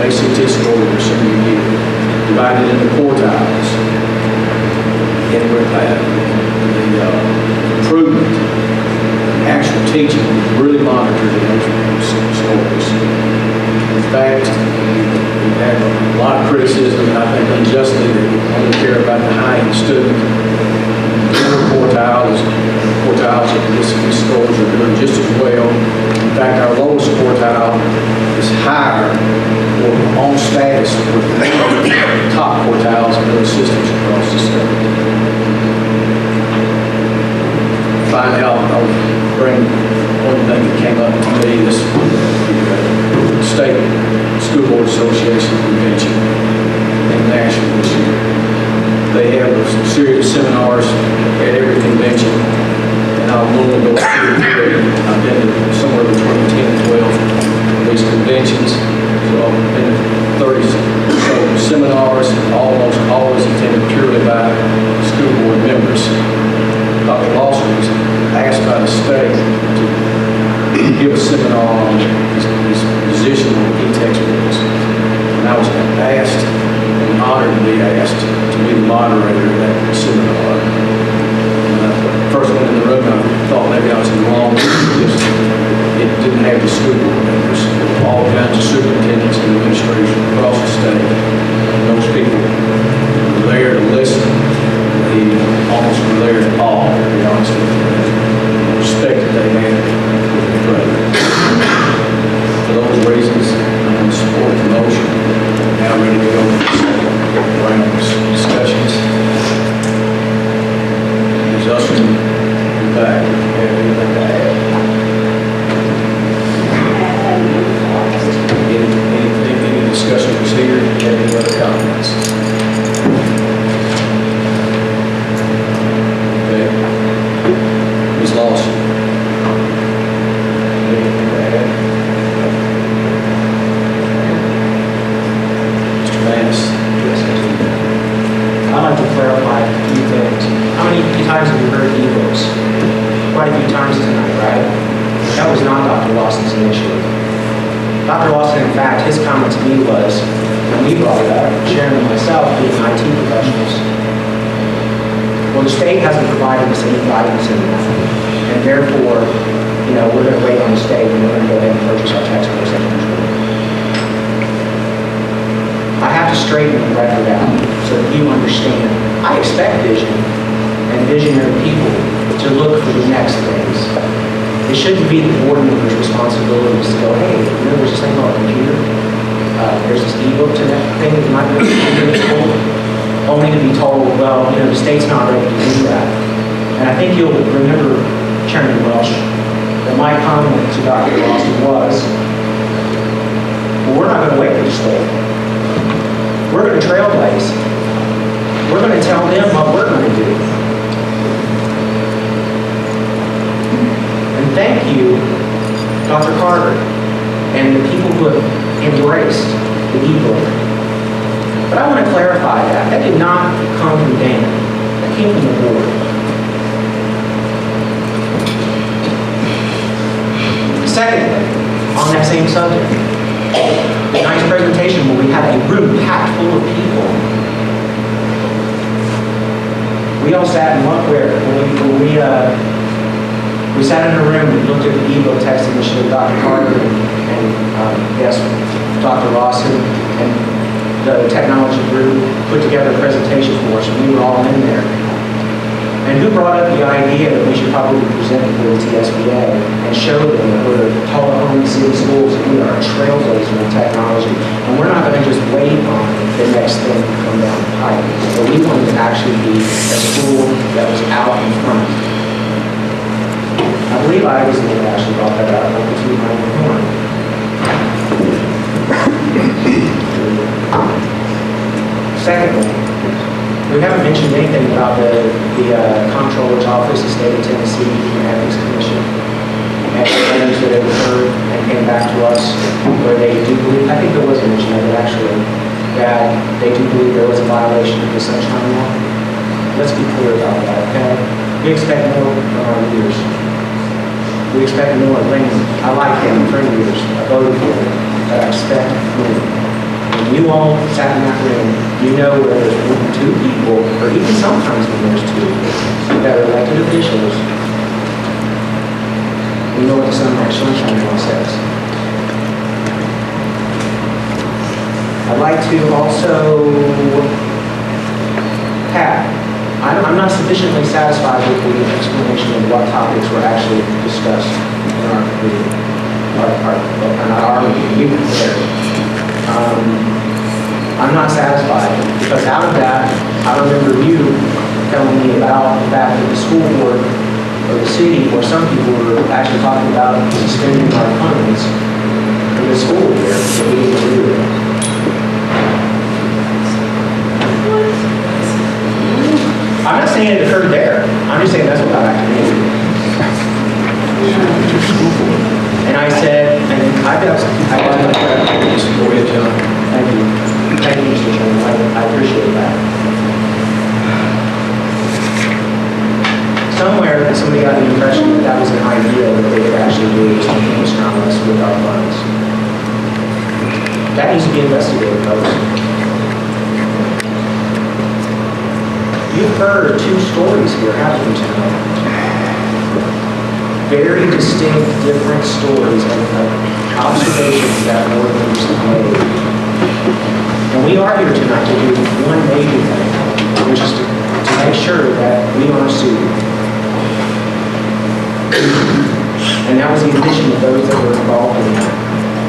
ACT score their senior year, divided into quartiles. And with that, the improvement in actual teaching is really monitored in those scores. In fact, we have a lot of criticism, and I think unjustly, that we only care about the high-end student. Quartiles of these scores are doing just as well. In fact, our lowest quartile is higher or on status with the top quartiles of those systems across the state. Finally, I'll bring one thing that came up to me, this State School Board Association convention in Nashville this year. They have a series of seminars at every convention, and I'll normally go 2 or 3. I've been to somewhere between 10 and 12 of these conventions, so I've been to 30 or so seminars, almost always attended purely by school board members. Dr. Lawson was asked by the state to give a seminar on his position on e-textbooks, and I was asked, and honored to be asked to be the moderator of that seminar. First one in the room, I thought maybe I was in the wrong room because it didn't have the school board members. There were all kinds of superintendents and administrators from across the state. And those people were there to listen. They almost were there to awe, to be honest with you. The respect that they had was great. For those reasons, I'm going to support Dr. Lawson, in fact, his comment to me was, when we brought it up, Sharon and myself, being IT professionals, well, the state hasn't provided us any guidance in that, and therefore, we're going to wait on the state, and we're going to go ahead and purchase our textbooks at control. I have to straighten the record out so that you understand. I expect vision and visionary people to look for the next things. It shouldn't be the board members' responsibilities to go, hey, there's this thing on a computer. There's this ebook to that thing that might be on the computer, only to be told, well, the state's not ready to do that. And I think you'll remember, Chairman Welsh, that my comment to Dr. Lawson was, well, we're not going to wait for the state. We're going to trailblaze. We're going to tell them what we're going to do. And thank you, Dr. Carter, and the people who have embraced the ebook. But I want to clarify that. That did not come from Dan. That came from the board. Secondly, on that same subject, the night's presentation where we had a room packed full of people. We all sat in we sat in a room and looked at the ebook text initiative, Dr. Carter and yes, Dr. Lawson and the technology group put together a presentation for us, and we were all in there. And who brought up the idea that we should probably present it to the TSBA and show them that we're Tullahoma City Schools and we are a trailblazer in technology. And we're not going to just wait on the next thing to come down the pipe, but we wanted to actually be a school that was out in front. I believe I was the one that actually brought that up on the 291. Secondly, we haven't mentioned anything about the Comptroller's Office, the State of Tennessee, and Ethics Commission, and the letters that have occurred and came back to us where they do believe, I think there was a mention of it actually, that they do believe there was a violation of the Sunshine Law. Let's be clear about that, okay? We expect more from our leaders. We expect more. I like him, friend leaders. I voted for him, but I expect more. When you all sat in that room, you know where there's one or two people, or even sometimes when there's two, that are elected officials. We know what the Sunshine Law says. I'd like to also, Pat, I'm not sufficiently satisfied with the explanation of what topics were actually discussed in our meeting, you prepared. I'm not satisfied because out of that, I remember you telling me about the fact that the school board or the city or some people were actually talking about suspending our funds for the school year that we didn't agree with. I'm not saying it occurred there. I'm just saying that's what got back to me. And I said, and I got go ahead, John. Thank you. Thank you, Mr. Chairman. I appreciate that. Somewhere, somebody got the impression that that was an idea that they could actually do something around us with our funds. That needs to be investigated, folks. You've heard two stories here, haven't you, tonight? Very distinct, different stories of observations that board members have made. And we are here tonight to do one major thing, which is to make sure that we are sued. And that was the intention of those that were involved in that.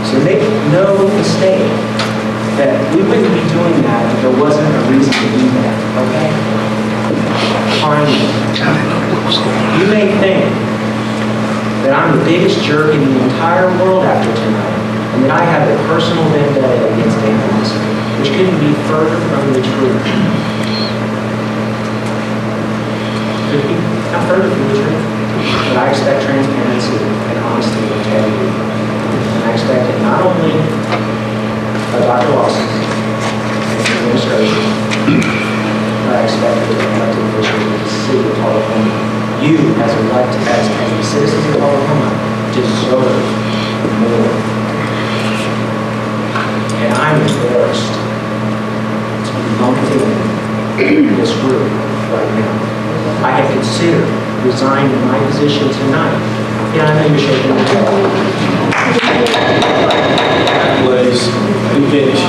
So make no mistake that we wouldn't be doing that if there wasn't a reason to do that, okay? Finally, you may think that I'm the biggest jerk in the entire world after tonight, and that I have a personal vendetta against Dan Lawson, which couldn't be further from the truth. Could be not further from the truth, but I expect transparency and honesty and integrity. And I expect it not only of Dr. Lawson and the administration, but I expect it of the elected officials of the city of Tullahoma. You, as the citizens of Tullahoma, deserve more. consider resigning my position tonight? Yeah, I know you're shaking your head. Please, let me finish.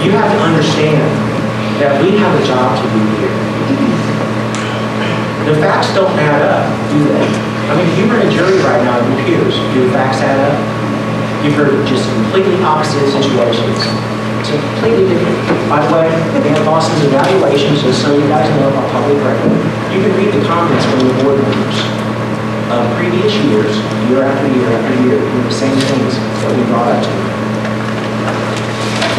You have to understand that we have a job to do here. The facts don't add up, do they? I mean, if you were in a jury right now of your peers, do the facts add up? You've heard just completely opposite situations. It's completely different. By the way, Dan Lawson's evaluations, just so you guys know, on public record, you can read the comments from the board members of previous years, year after year after year, doing the same things that we brought up to you.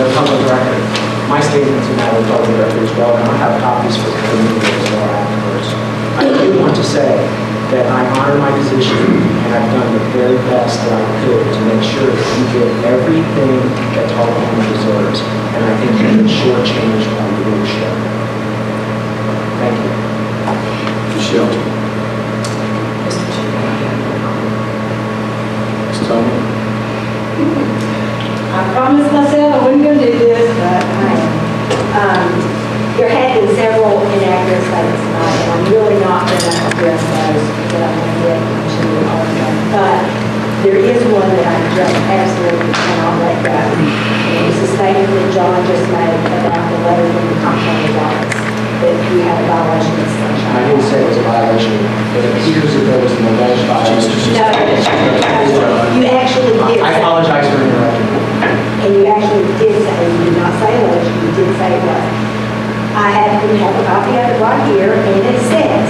They're public record. My statements in that are public record as well, and I have copies for the meeting as well afterwards. I do want to say that I honor my position, and I've done the very best that I could to make sure that we get everything that Tullahoma deserves, and I think you've been shortchanged by your leadership. Thank you. Michelle. Ms. Tony. I promised myself I wasn't going to do this, but I am. There have been several inaccurate statements tonight, and I'm really not going to address those that I'm going to get into all of them. But there is one that I just absolutely cannot let go. And it's a statement that John just made about the letter from the comptroller's office, that we had a violation of sunshine. I didn't say it was a violation, but it appears that there was an alleged violation. No, you actually did. I apologize for interrupting. And you actually did say, you did not say alleged, you did say it was. I have a copy of it right here, and it says,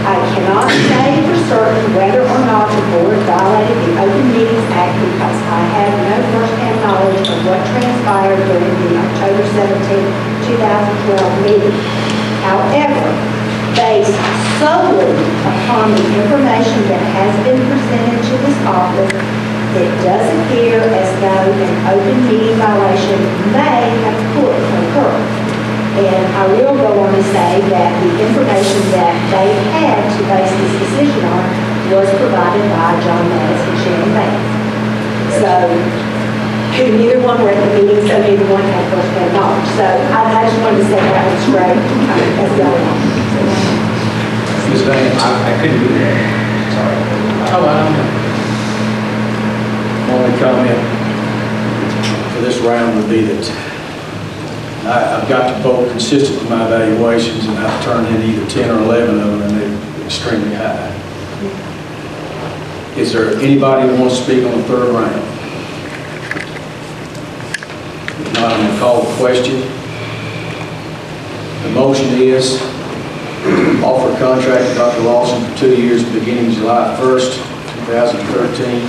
I cannot say for certain whether or not the board violated the Open Meetings Act because I have no first-hand knowledge of what transpired during the October 17, 2012 meeting. However, based solely upon the information that has been presented to this office, it does appear as though an open meeting violation may have occurred. And I will go on to say that the information that they had to base this decision on was provided by John Manis and Sharon Banks. So, neither one were at the meeting, so neither one had first-hand knowledge. So I just wanted to say that was straight as going on. Ms. Vance. I couldn't do that. Sorry. Oh, I don't know. My only comment for this round would be that I've got to vote consistent with my evaluations, and I've turned in either 10 or 11 of them, and they're extremely high. Is there anybody who wants to speak on the third round? If not, I'm going to call the question. The motion is offer a contract to Dr. Lawson for 2 years beginning July 1st, 2013,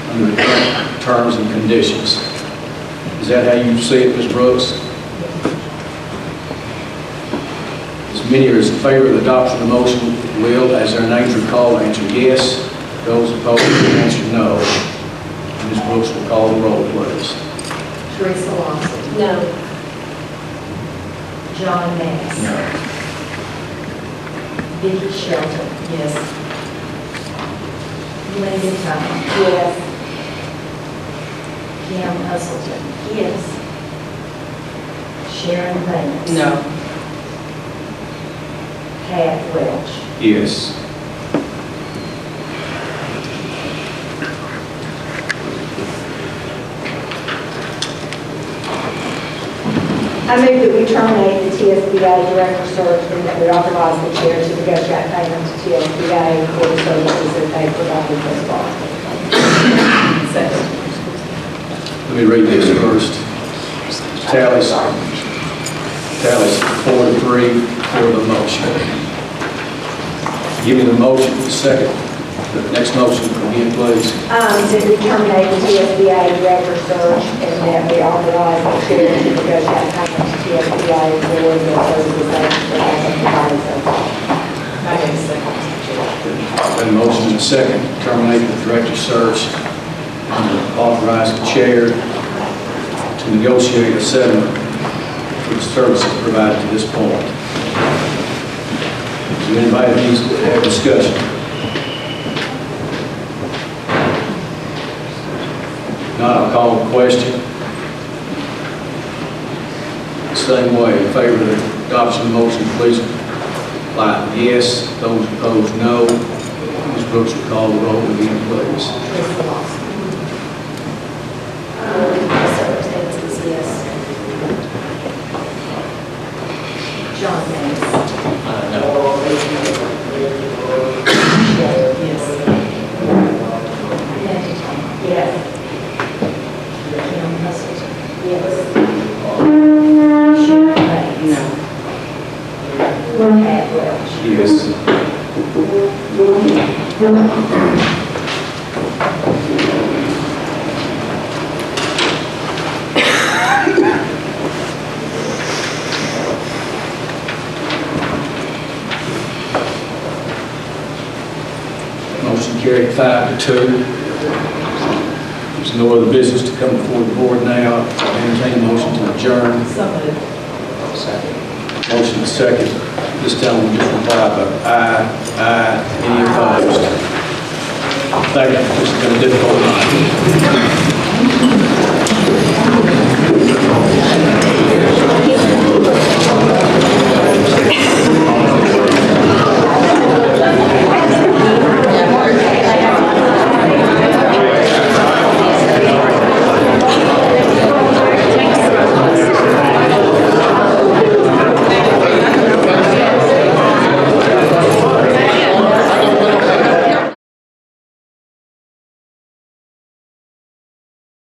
under the current terms and conditions. Is that how you see it, Ms. Brooks? As many as in favor of the adoption of the motion will, as their names are called, answer yes. Those opposed will answer no. Ms. Brooks will call the roll, please. Teresa Lawson. No. John Manis. No. Vicki Shelton. Yes. Linda Thomas. Yes. Kim Hustleton. Yes. Sharon Banks. No. Pat Welch. Yes. I move that we terminate the TSBA director search and that we authorize the chair to negotiate payment to TSBA for the services that they provided thus far. Second. Let me read this first. Tallies 4-3 for the motion. Give me the motion, the second. The next motion again, please. That we terminate the TSBA director search and that we authorize the chair to negotiate payment to TSBA for the services they provided thus far. I get a second. Got a motion and a second to terminate the director search and authorize the chair to negotiate a settlement for the services provided to this point. Is there anybody that needs to have discussion? Not, I'll call the question. The same way, in favor of the adoption of the motion, please Lyton, yes. Those opposed, no. Ms. Brooks will call the roll again, please. Mr. Lawson. Circumstances, yes. John Mays. No. Yes. Angie Thomas. Yes. Kim Hustle. Yes. Sharon Bates. No. Pat Welch. Yes. Motion carried 5-2. There's no other business to come before the board now. Entertain a motion to adjourn. So moved. Second. Motion is second. This time we'll just reply by aye, any opposed. Thank you. This has been a difficult night.